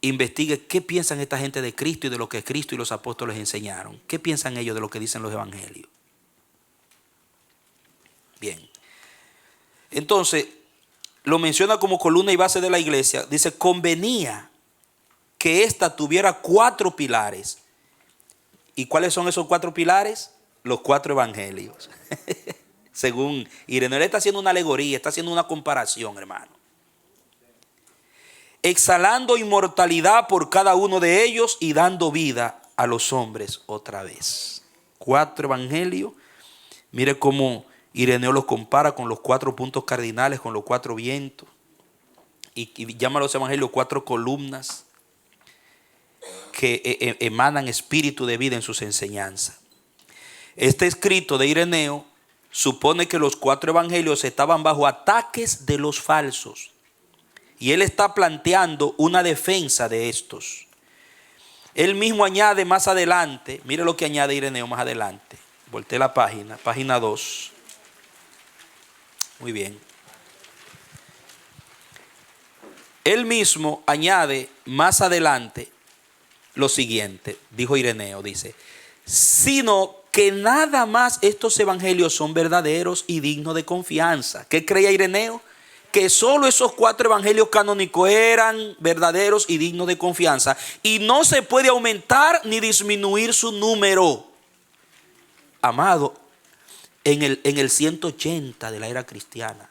investigue qué piensan esta gente de Cristo y de lo que Cristo y los apóstoles enseñaron. ¿Qué piensan ellos de lo que dicen los evangelios? Bien. Entonces, lo menciona como columna y base de la iglesia. Dice, convenía que ésta tuviera 4 pilares. ¿Y cuáles son esos 4 pilares? Los 4 evangelios. Según Ireneo, él está haciendo una alegoría, está haciendo una comparación, hermano. Exhalando inmortalidad por cada uno de ellos y dando vida a los hombres otra vez. 4 evangelios. Mire cómo Ireneo los compara con los 4 puntos cardinales, con los 4 vientos. Y llama a los evangelios 4 columnas que emanan espíritu de vida en sus enseñanzas. Este escrito de Ireneo supone que los 4 evangelios estaban bajo ataques de los falsos. Y él está planteando una defensa de estos. Él mismo añade más adelante, mire lo que añade Ireneo más adelante. Volteé la página 2. Muy bien. Él mismo añade más adelante lo siguiente, dijo Ireneo, dice, sino que nada más estos evangelios son verdaderos y dignos de confianza. ¿Qué creía Ireneo? Que solo esos 4 evangelios canónicos eran verdaderos y dignos de confianza. Y no se puede aumentar ni disminuir su número. Amado, en el 180 de la era cristiana.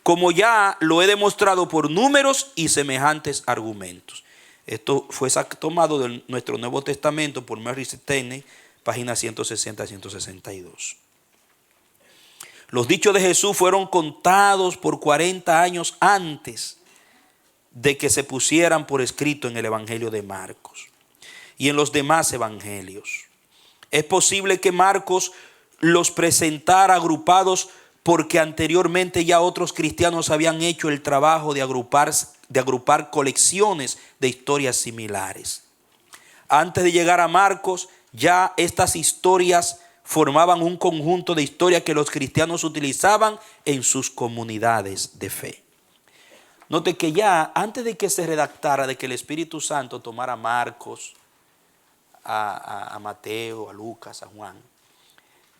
Como ya lo he demostrado por números y semejantes argumentos. Esto fue tomado de nuestro Nuevo Testamento por Mary Stenney, página 160 a 162. Los dichos de Jesús fueron contados por 40 años antes de que se pusieran por escrito en el Evangelio de Marcos y en los demás evangelios. Es posible que Marcos los presentara agrupados porque anteriormente ya otros cristianos habían hecho el trabajo de agrupar colecciones de historias similares. Antes de llegar a Marcos, ya estas historias formaban un conjunto de historias que los cristianos utilizaban en sus comunidades de fe. Note que ya antes de que se redactara, de que el Espíritu Santo tomara a Marcos, a Mateo, a Lucas, a Juan,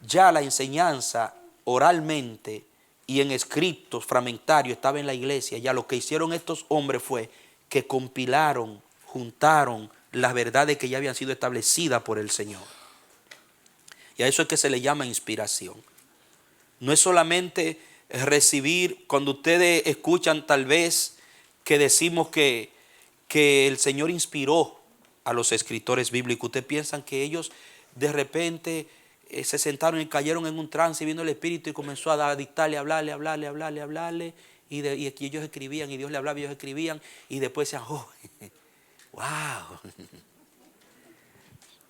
ya la enseñanza oralmente y en escritos fragmentarios estaba en la iglesia. Ya lo que hicieron estos hombres fue que compilaron, juntaron las verdades que ya habían sido establecidas por el Señor. Y a eso es que se le llama inspiración. No es solamente recibir, cuando ustedes escuchan tal vez que decimos que el Señor inspiró a los escritores bíblicos, ustedes piensan que ellos de repente se sentaron y cayeron en un trance y vino el Espíritu y comenzó a dictarle, hablarle. Y ellos escribían y Dios le hablaba y ellos escribían y después decían, oh, wow.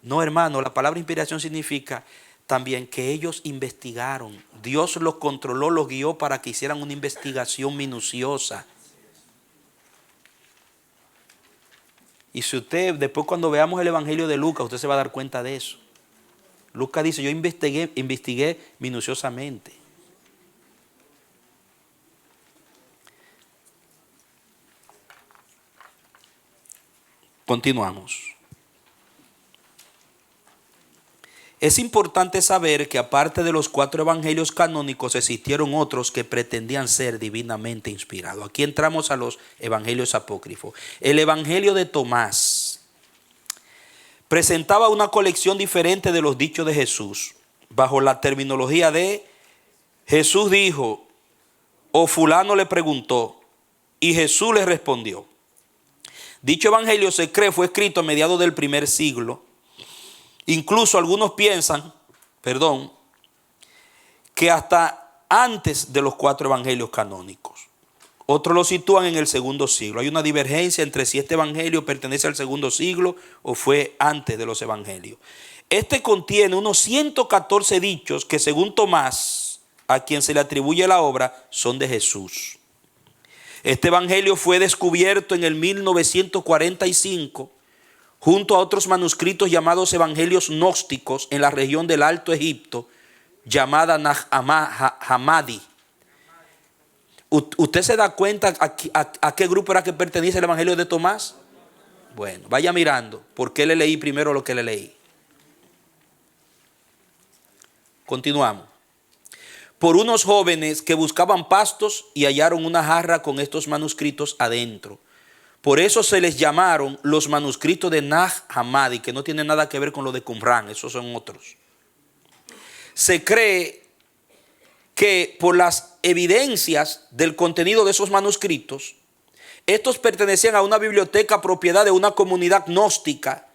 No, hermano, la palabra inspiración significa también que ellos investigaron. Dios los controló, los guió para que hicieran una investigación minuciosa. Y si usted, después cuando veamos el Evangelio de Lucas, usted se va a dar cuenta de eso. Lucas dice, yo investigué minuciosamente. Continuamos. Es importante saber que aparte de los 4 evangelios canónicos existieron otros que pretendían ser divinamente inspirados. Aquí entramos a los evangelios apócrifos. El evangelio de Tomás presentaba una colección diferente de los dichos de Jesús, bajo la terminología de Jesús dijo, o fulano le preguntó, y Jesús le respondió. Dicho evangelio se cree fue escrito a mediados del primer siglo. Incluso algunos piensan, que hasta antes de los 4 evangelios canónicos. Otros lo sitúan en el segundo siglo. Hay una divergencia entre si este evangelio pertenece al segundo siglo o fue antes de los evangelios. Este contiene unos 114 dichos que, según Tomás, a quien se le atribuye la obra, son de Jesús. Este evangelio fue descubierto en el 1945 junto a otros manuscritos llamados evangelios gnósticos en la región del Alto Egipto, llamada Nag Hammadi. ¿Usted se da cuenta a qué grupo era que pertenece el evangelio de Tomás? Bueno, vaya mirando. ¿Por qué le leí primero lo que le leí? Continuamos. Por unos jóvenes que buscaban pastos y hallaron una jarra con estos manuscritos adentro. Por eso se les llamaron los manuscritos de Nag Hammadi, que no tienen nada que ver con lo de Qumran, esos son otros. Se cree que por las evidencias del contenido de esos manuscritos, estos pertenecían a una biblioteca propiedad de una comunidad gnóstica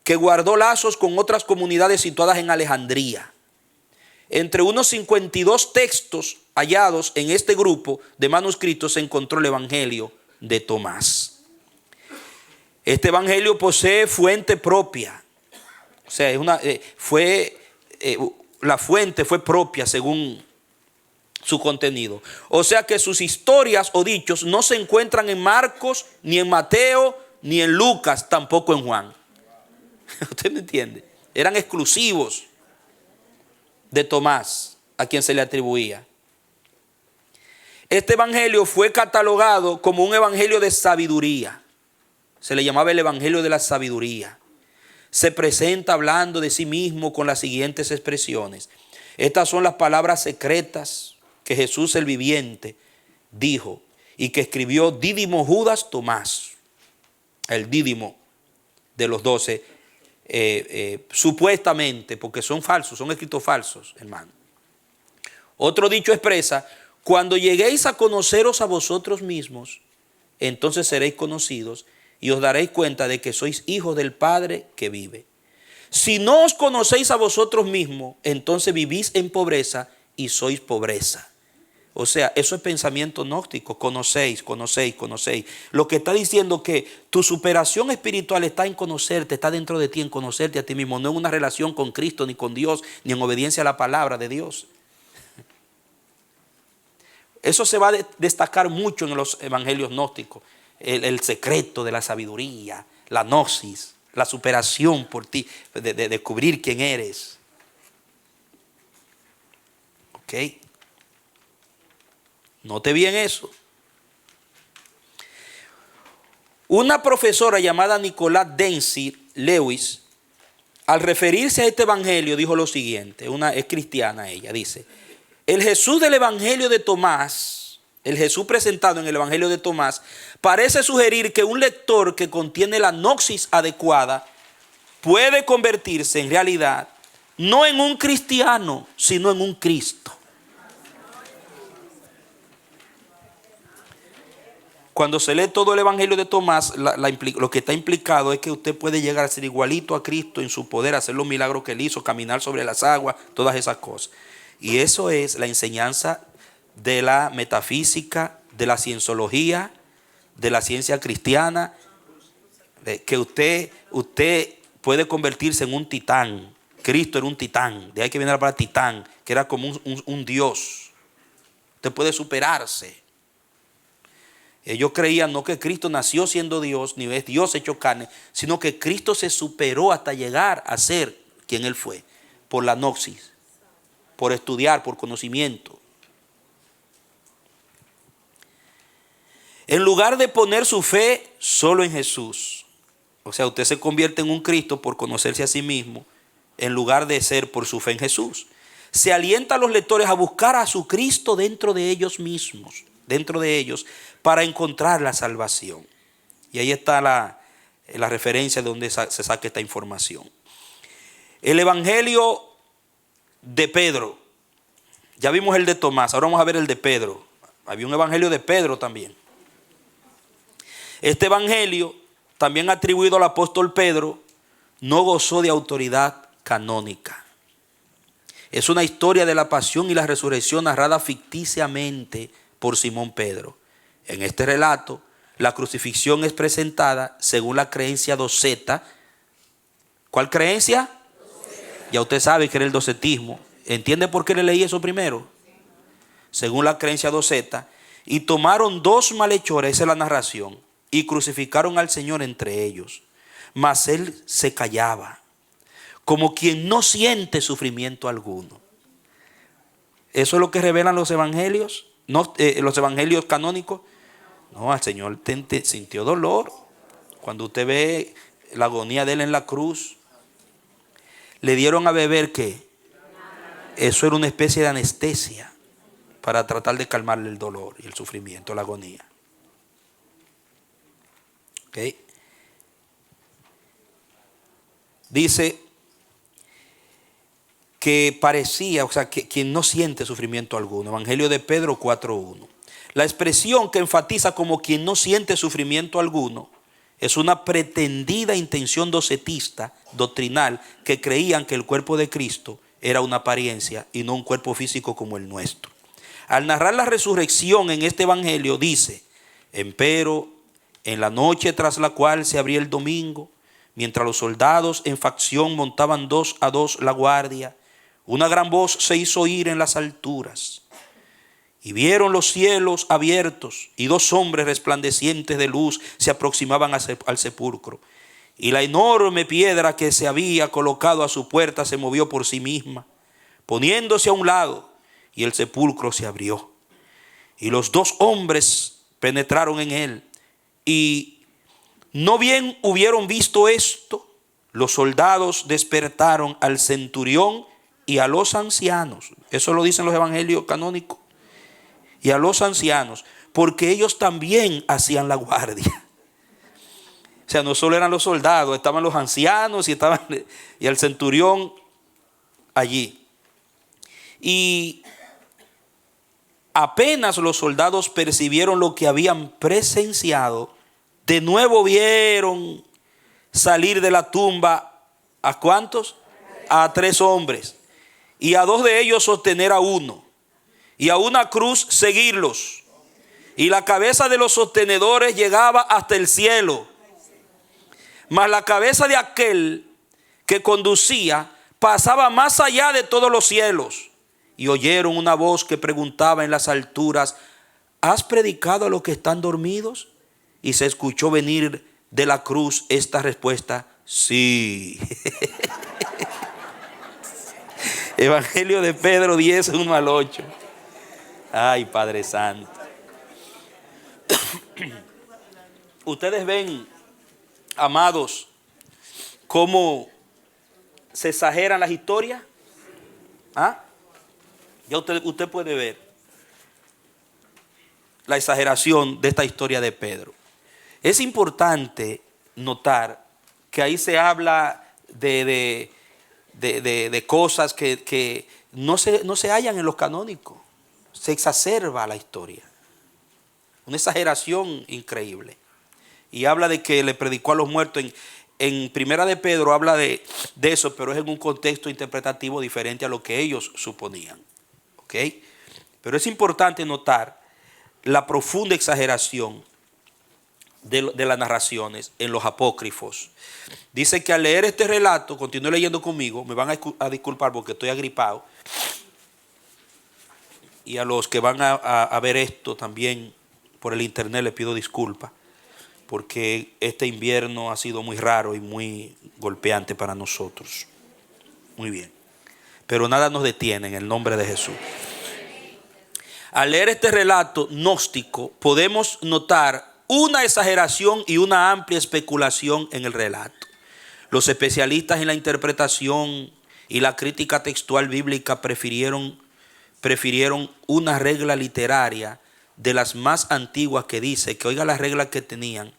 que guardó lazos con otras comunidades situadas en Alejandría. Entre unos 52 textos hallados en este grupo de manuscritos se encontró el Evangelio de Tomás. Este Evangelio posee fuente propia, o sea, la fuente fue propia según su contenido. O sea que sus historias o dichos no se encuentran en Marcos, ni en Mateo, ni en Lucas, tampoco en Juan. ¿Usted me entiende? Eran exclusivos de Tomás, a quien se le atribuía. Este evangelio fue catalogado como un evangelio de sabiduría. Se le llamaba el evangelio de la sabiduría. Se presenta hablando de sí mismo con las siguientes expresiones. Estas son las palabras secretas que Jesús el viviente dijo y que escribió Dídimo Judas Tomás, el Dídimo de los 12, supuestamente, porque son falsos, son escritos falsos, hermano. Otro dicho expresa: cuando lleguéis a conoceros a vosotros mismos, entonces seréis conocidos y os daréis cuenta de que sois hijos del Padre que vive. Si no os conocéis a vosotros mismos, entonces vivís en pobreza y sois pobreza. O sea, eso es pensamiento gnóstico. Conocéis. Lo que está diciendo que tu superación espiritual está en conocerte, está dentro de ti, en conocerte a ti mismo, no en una relación con Cristo, ni con Dios, ni en obediencia a la palabra de Dios. Eso se va a destacar mucho en los evangelios gnósticos. El secreto de la sabiduría, la gnosis, la superación por ti, de descubrir quién eres. ¿Ok? Note bien eso. Una profesora llamada Nicolás Denzi Lewis, al referirse a este evangelio, dijo lo siguiente. Es cristiana ella, dice: el Jesús del evangelio de Tomás, el Jesús presentado en el evangelio de Tomás, parece sugerir que un lector que contiene la gnosis adecuada puede convertirse en realidad no en un cristiano, sino en un Cristo. Cuando se lee todo el evangelio de Tomás, lo que está implicado es que usted puede llegar a ser igualito a Cristo en su poder, hacer los milagros que él hizo, caminar sobre las aguas, todas esas cosas. Y eso es la enseñanza de la metafísica, de la cienciología, de la ciencia cristiana, que usted puede convertirse en un titán. Cristo era un titán, de ahí que viene la palabra titán, que era como un dios. Usted puede superarse. Ellos creían no que Cristo nació siendo Dios, ni es Dios hecho carne, sino que Cristo se superó hasta llegar a ser quien Él fue, por la gnosis, por estudiar, por conocimiento. En lugar de poner su fe solo en Jesús, o sea, usted se convierte en un Cristo por conocerse a sí mismo, en lugar de ser por su fe en Jesús. Se alienta a los lectores a buscar a su Cristo dentro de ellos mismos, dentro de ellos, para encontrar la salvación. Y ahí está la referencia de donde se saca esta información. El evangelio de Pedro. Ya vimos el de Tomás, ahora vamos a ver el de Pedro. Había un evangelio de Pedro también. Este evangelio, también atribuido al apóstol Pedro, no gozó de autoridad canónica. Es una historia de la pasión y la resurrección narrada ficticiamente por Simón Pedro. En este relato, la crucifixión es presentada según la creencia doceta. ¿Cuál creencia? Ya usted sabe que era el docetismo. ¿Entiende por qué le leí eso primero? Según la creencia doceta. Y tomaron 2 malhechores, esa es la narración, y crucificaron al Señor entre ellos. Mas él se callaba, como quien no siente sufrimiento alguno. ¿Eso es lo que revelan los evangelios? No, los evangelios canónicos. No, al Señor sintió dolor. Cuando usted ve la agonía de él en la cruz, le dieron a beber ¿qué? Eso era una especie de anestesia para tratar de calmarle el dolor y el sufrimiento, la agonía. ¿Ok? Dice que parecía, o sea, que quien no siente sufrimiento alguno. Evangelio de Pedro 4:1. La expresión que enfatiza como quien no siente sufrimiento alguno es una pretendida intención docetista, doctrinal, que creían que el cuerpo de Cristo era una apariencia y no un cuerpo físico como el nuestro. Al narrar la resurrección en este evangelio dice: empero, en la noche tras la cual se abría el domingo, mientras los soldados en facción montaban 2 a 2 la guardia, una gran voz se hizo oír en las alturas. Y vieron los cielos abiertos, y 2 hombres resplandecientes de luz se aproximaban al sepulcro. Y la enorme piedra que se había colocado a su puerta se movió por sí misma, poniéndose a un lado, y el sepulcro se abrió. Y los 2 hombres penetraron en él, y no bien hubieron visto esto, los soldados despertaron al centurión y a los ancianos. Eso lo dicen los evangelios canónicos. Y a los ancianos, porque ellos también hacían la guardia. O sea, no solo eran los soldados, estaban los ancianos y el centurión allí. Y apenas los soldados percibieron lo que habían presenciado, de nuevo vieron salir de la tumba ¿a cuántos? A 3 hombres. Y a 2 de ellos sostener a uno. Y a una cruz seguirlos. Y la cabeza de los sostenedores llegaba hasta el cielo. Mas la cabeza de aquel que conducía pasaba más allá de todos los cielos. Y oyeron una voz que preguntaba en las alturas: ¿has predicado a los que están dormidos? Y se escuchó venir de la cruz esta respuesta: sí. Evangelio de Pedro 10, 1 al 8. Ay, Padre Santo. Ustedes ven, amados, cómo se exageran las historias. ¿Ah? Ya usted puede ver la exageración de esta historia de Pedro. Es importante notar que ahí se habla de cosas que no se hallan en los canónicos. Se exacerba la historia. Una exageración increíble. Y habla de que le predicó a los muertos. En Primera de Pedro habla de eso, pero es en un contexto interpretativo diferente a lo que ellos suponían. ¿Ok? Pero es importante notar la profunda exageración de las narraciones en los apócrifos. Dice que al leer este relato, continúe leyendo conmigo, me van a disculpar porque estoy agripado. Y a los que van a ver esto también por el internet les pido disculpas, porque este invierno ha sido muy raro y muy golpeante para nosotros. Muy bien. Pero nada nos detiene en el nombre de Jesús. Al leer este relato gnóstico podemos notar una exageración y una amplia especulación en el relato. Los especialistas en la interpretación y la crítica textual bíblica prefirieron una regla literaria de las más antiguas que dice que, oiga la regla que tenían,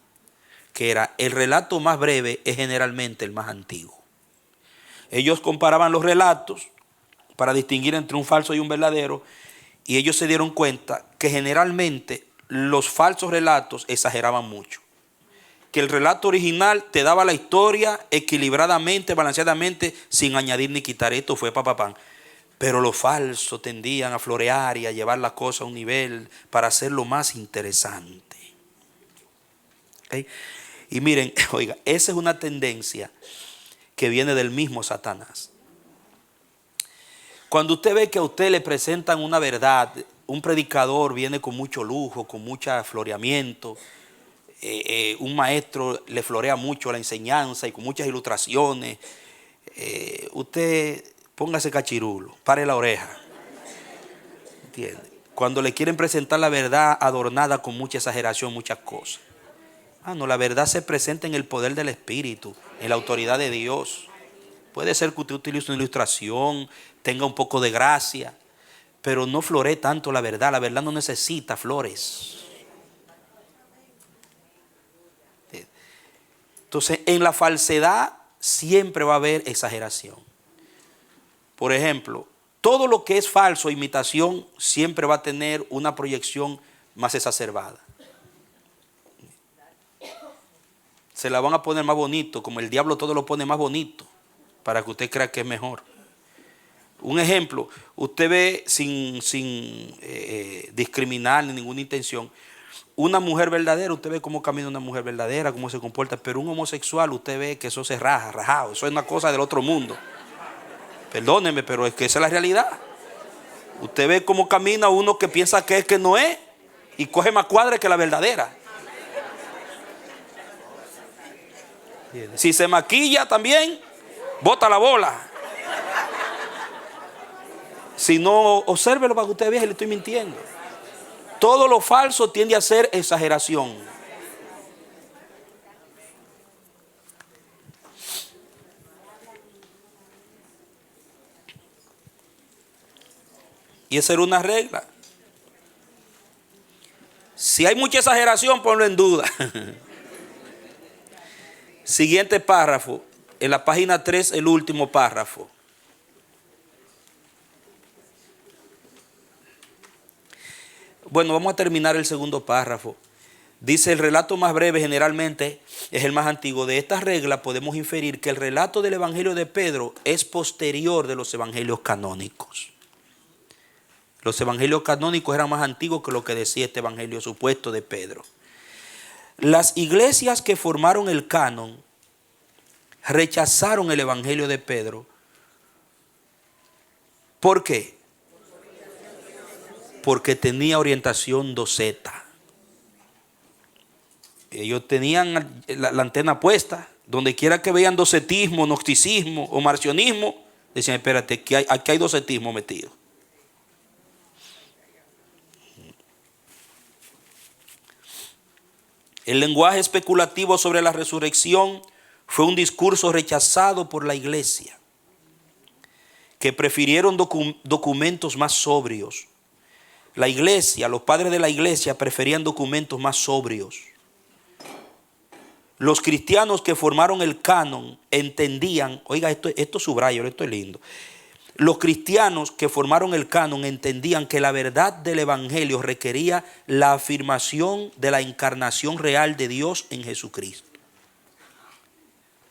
que era: el relato más breve es generalmente el más antiguo. Ellos comparaban los relatos para distinguir entre un falso y un verdadero, y ellos se dieron cuenta que generalmente los falsos relatos exageraban mucho. Que el relato original te daba la historia equilibradamente, balanceadamente, sin añadir ni quitar. Esto fue papapán. Pero lo falso tendían a florear y a llevar la cosa a un nivel para hacerlo más interesante. ¿Okay? Y miren, oiga, esa es una tendencia que viene del mismo Satanás. Cuando usted ve que a usted le presentan una verdad, un predicador viene con mucho lujo, con mucho floreamiento, un maestro le florea mucho la enseñanza y con muchas ilustraciones, usted póngase cachirulo, pare la oreja. ¿Entiende? Cuando le quieren presentar la verdad adornada con mucha exageración, muchas cosas. No, la verdad se presenta en el poder del Espíritu, en la autoridad de Dios. Puede ser que usted utilice una ilustración, tenga un poco de gracia, pero no floree tanto la verdad. La verdad no necesita flores. Entonces, en la falsedad siempre va a haber exageración. Por ejemplo, todo lo que es falso, imitación, siempre va a tener una proyección más exacerbada. Se la van a poner más bonito, como el diablo todo lo pone más bonito, para que usted crea que es mejor. Un ejemplo, usted ve sin discriminar ni ninguna intención, una mujer verdadera, usted ve cómo camina una mujer verdadera, cómo se comporta, pero un homosexual usted ve que eso se rajado, eso es una cosa del otro mundo. Perdóneme, pero es que esa es la realidad. Usted ve cómo camina uno que piensa que es que no es y coge más cuadres que la verdadera. Si se maquilla también, bota la bola. Si no, obsérvelo para que usted vea, le estoy mintiendo. Todo lo falso tiende a ser exageración. Y esa era una regla. Si hay mucha exageración, ponlo en duda. Siguiente párrafo, en la página 3, el último párrafo. Bueno, vamos a terminar el segundo párrafo. Dice: el relato más breve generalmente es el más antiguo. De esta regla podemos inferir que el relato del Evangelio de Pedro es posterior de los evangelios canónicos. Los evangelios canónicos eran más antiguos que lo que decía este evangelio supuesto de Pedro. Las iglesias que formaron el canon rechazaron el evangelio de Pedro. ¿Por qué? Porque tenía orientación doceta. Ellos tenían la antena puesta. Donde quiera que vean docetismo, gnosticismo o marcionismo, decían: espérate, aquí hay docetismo metido. El lenguaje especulativo sobre la resurrección fue un discurso rechazado por la iglesia, que prefirieron documentos más sobrios. La iglesia, los padres de la iglesia preferían documentos más sobrios. Los cristianos que formaron el canon entendían, oiga, esto subrayo, esto es lindo. Los cristianos que formaron el canon entendían que la verdad del evangelio requería la afirmación de la encarnación real de Dios en Jesucristo.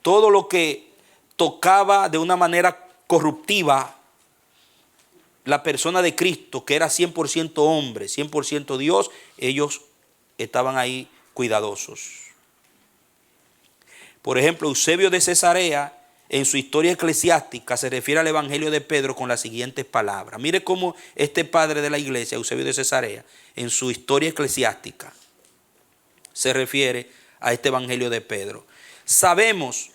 Todo lo que tocaba de una manera corruptiva la persona de Cristo, que era 100% hombre, 100% Dios, ellos estaban ahí cuidadosos. Por ejemplo, Eusebio de Cesarea, en su historia eclesiástica, se refiere al evangelio de Pedro con las siguientes palabras. Mire cómo este padre de la iglesia, Eusebio de Cesarea, en su historia eclesiástica, se refiere a este evangelio de Pedro. Sabemos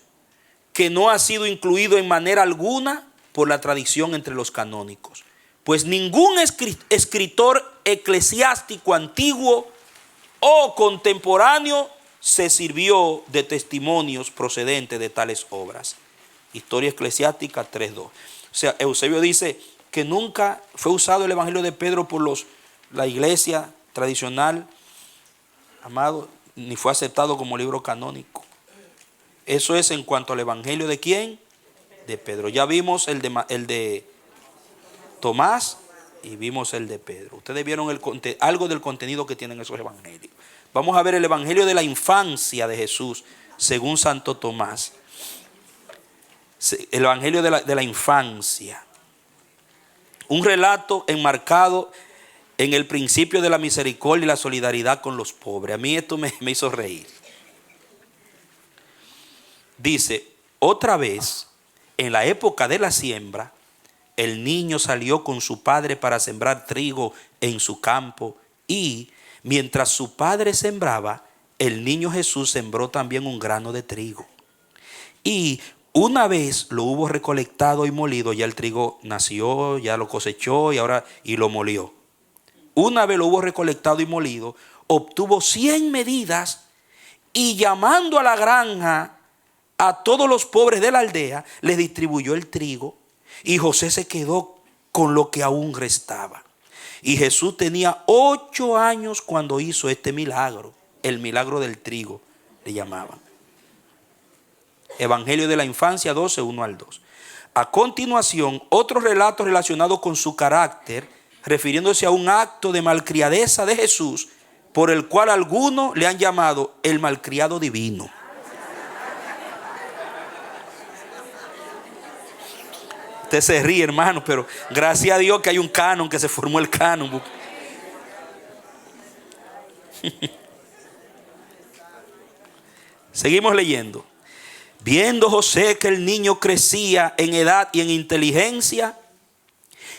que no ha sido incluido en manera alguna por la tradición entre los canónicos, pues ningún escritor eclesiástico antiguo o contemporáneo se sirvió de testimonios procedentes de tales obras. Historia eclesiástica 3.2. O sea, Eusebio dice que nunca fue usado el evangelio de Pedro por la iglesia tradicional, amado, ni fue aceptado como libro canónico. Eso es en cuanto al evangelio de ¿quién? De Pedro. Ya vimos el de Tomás y vimos el de Pedro. Ustedes vieron algo del contenido que tienen esos evangelios. Vamos a ver el evangelio de la infancia de Jesús según Santo Tomás. El evangelio de la infancia. un relato enmarcado en el principio de la misericordia y la solidaridad con los pobres. A mí esto me hizo reír. Dice, otra vez, en la época de la siembra, el niño salió con su padre para sembrar trigo en su campo y mientras su padre sembraba, el niño Jesús sembró también un grano de trigo. Y una vez lo hubo recolectado y molido, ya el trigo nació, ya lo cosechó y lo molió. Una vez lo hubo recolectado y molido, obtuvo 100 medidas y llamando a la granja a todos los pobres de la aldea, les distribuyó el trigo y José se quedó con lo que aún restaba. Y Jesús tenía 8 años cuando hizo este milagro, el milagro del trigo, le llamaban. Evangelio de la Infancia 12, 1 al 2. A continuación, otro relato relacionado con su carácter, refiriéndose a un acto de malcriadeza de Jesús, por el cual algunos le han llamado el malcriado divino. Usted se ríe, hermano, pero gracias a Dios que hay un canon, que se formó el canon. Seguimos leyendo. Viendo José que el niño crecía en edad y en inteligencia,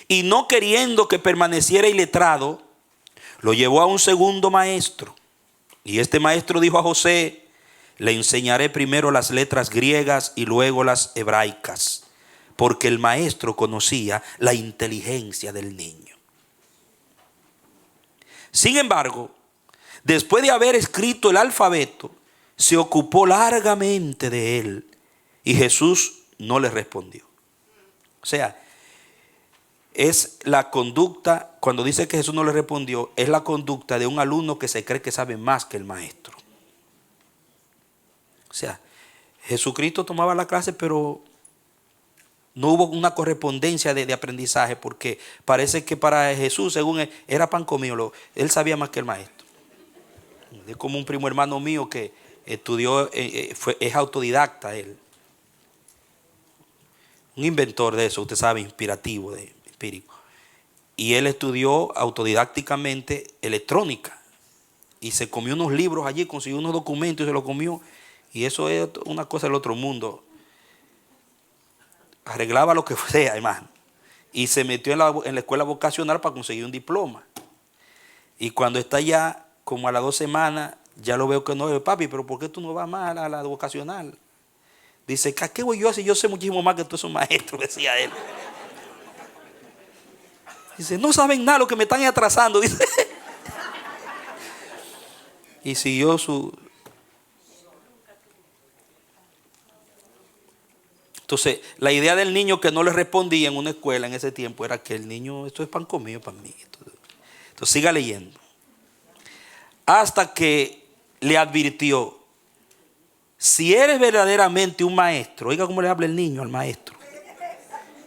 y no queriendo que permaneciera iletrado, lo llevó a un segundo maestro. Y este maestro dijo a José, le enseñaré primero las letras griegas y luego las hebraicas, porque el maestro conocía la inteligencia del niño. Sin embargo, después de haber escrito el alfabeto, se ocupó largamente de él y Jesús no le respondió. O sea, es la conducta, cuando dice que Jesús no le respondió, es la conducta de un alumno que se cree que sabe más que el maestro. O sea, Jesucristo tomaba la clase, pero no hubo una correspondencia de aprendizaje, porque parece que para Jesús, según él, era pan comido. Él sabía más que el maestro. Es como un primo hermano mío que estudió, es autodidacta él. Un inventor de eso, usted sabe, inspirativo, empírico. Y él estudió autodidácticamente electrónica. Y se comió unos libros allí, consiguió unos documentos y se los comió. Y eso es una cosa del otro mundo. Arreglaba lo que sea, hermano. Y se metió en la escuela vocacional para conseguir un diploma. Y cuando está ya, como a las 2 semanas, ya lo veo que no, papi, pero ¿por qué tú no vas más a la vocacional? Dice, ¿qué voy yo si yo sé muchísimo más que tú eres un maestro? Decía él. Dice, no saben nada lo que me están atrasando. Dice. Y siguió su... Entonces, la idea del niño que no le respondía en una escuela en ese tiempo era que el niño, esto es pan comido para mí. Entonces, siga leyendo. Hasta que le advirtió, si eres verdaderamente un maestro, oiga cómo le habla el niño al maestro.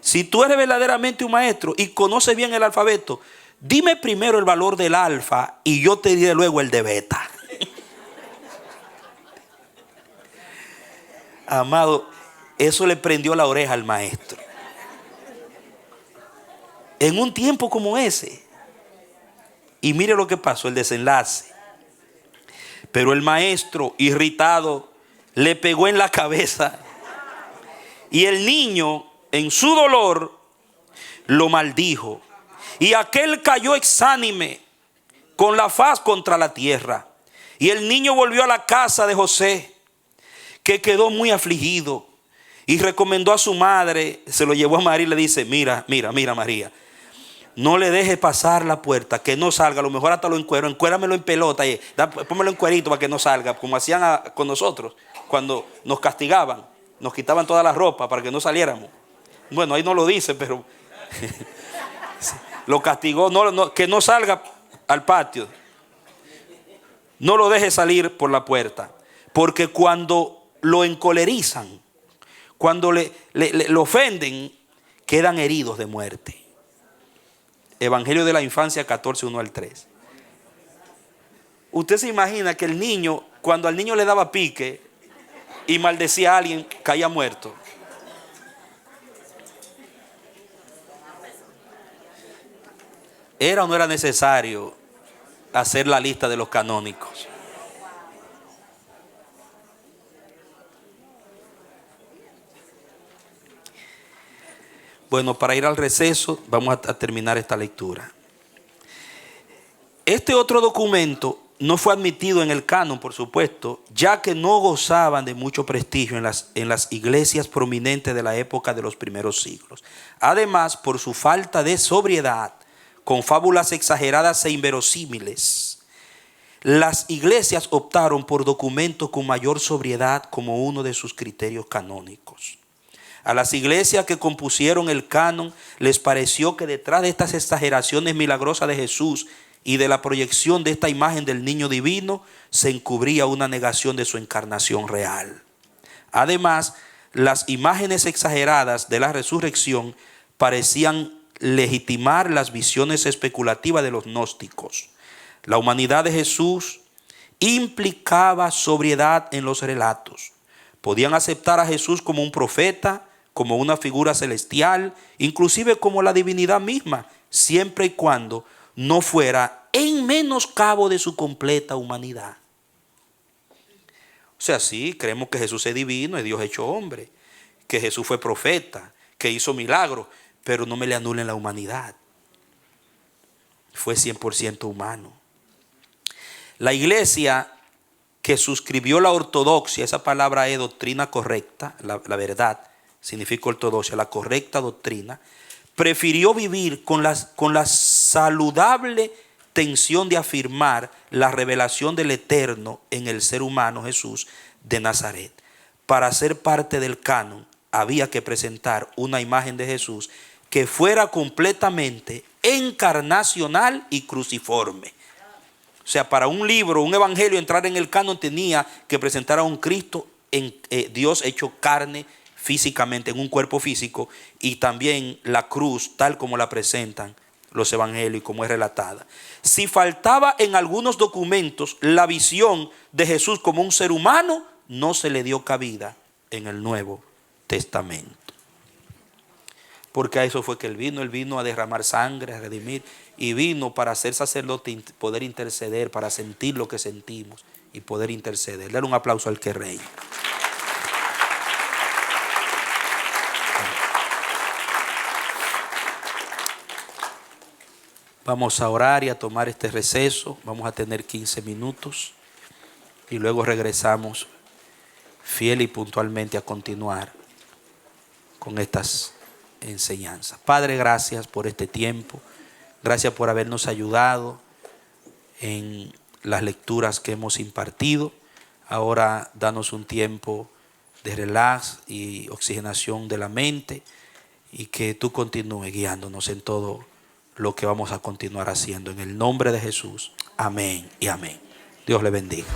Si tú eres verdaderamente un maestro y conoces bien el alfabeto, dime primero el valor del alfa y yo te diré luego el de beta. Amado, eso le prendió la oreja al maestro. En un tiempo como ese. Y mire lo que pasó, el desenlace. Pero el maestro, irritado, le pegó en la cabeza. Y el niño, en su dolor, lo maldijo. Y aquel cayó exánime, con la faz contra la tierra. Y el niño volvió a la casa de José, que quedó muy afligido. Y recomendó a su madre, se lo llevó a María y le dice, mira María, no le dejes pasar la puerta, que no salga, a lo mejor hasta lo encuero, encuéramelo en pelota, pónmelo en cuerito para que no salga, como hacían con nosotros cuando nos castigaban, nos quitaban toda la ropa para que no saliéramos. Bueno, ahí no lo dice, pero lo castigó, que no salga al patio, no lo deje salir por la puerta, porque cuando lo encolerizan, cuando lo ofenden, quedan heridos de muerte. Evangelio de la Infancia 14, 1 al 3. Usted se imagina que el niño, cuando al niño le daba pique y maldecía a alguien, caía muerto. ¿Era o no era necesario hacer la lista de los canónicos? Bueno, para ir al receso, vamos a terminar esta lectura. Este otro documento no fue admitido en el canon, por supuesto, ya que no gozaban de mucho prestigio en las iglesias prominentes de la época de los primeros siglos. Además, por su falta de sobriedad, con fábulas exageradas e inverosímiles, las iglesias optaron por documentos con mayor sobriedad como uno de sus criterios canónicos. A las iglesias que compusieron el canon les pareció que detrás de estas exageraciones milagrosas de Jesús y de la proyección de esta imagen del niño divino se encubría una negación de su encarnación real. Además, las imágenes exageradas de la resurrección parecían legitimar las visiones especulativas de los gnósticos. La humanidad de Jesús implicaba sobriedad en los relatos. Podían aceptar a Jesús como un profeta, como una figura celestial, inclusive como la divinidad misma, siempre y cuando no fuera en menoscabo de su completa humanidad. O sea, sí, creemos que Jesús es divino, es Dios hecho hombre, que Jesús fue profeta, que hizo milagros, pero no me le anulen la humanidad. Fue 100% humano. La iglesia que suscribió la ortodoxia, esa palabra es doctrina correcta, la verdad significa ortodoxia, la correcta doctrina, prefirió vivir con la saludable tensión de afirmar la revelación del Eterno en el ser humano Jesús de Nazaret. Para ser parte del canon había que presentar una imagen de Jesús que fuera completamente encarnacional y cruciforme. O sea, para un libro, un evangelio entrar en el canon tenía que presentar a un Cristo, Dios hecho carne físicamente, en un cuerpo físico, y también la cruz tal como la presentan los evangelios y como es relatada. Si faltaba en algunos documentos la visión de Jesús como un ser humano, no se le dio cabida en el Nuevo Testamento. Porque a eso fue que él vino a derramar sangre, a redimir, y vino para ser sacerdote y poder interceder, para sentir lo que sentimos y poder interceder. Dale un aplauso al que reina. Vamos a orar y a tomar este receso. Vamos a tener 15 minutos y luego regresamos fiel y puntualmente a continuar con estas enseñanzas. Padre, gracias por este tiempo. Gracias por habernos ayudado en las lecturas que hemos impartido. Ahora danos un tiempo de relax y oxigenación de la mente y que tú continúes guiándonos en todo lo que vamos a continuar haciendo. En el nombre de Jesús. Amén y amén. Dios le bendiga.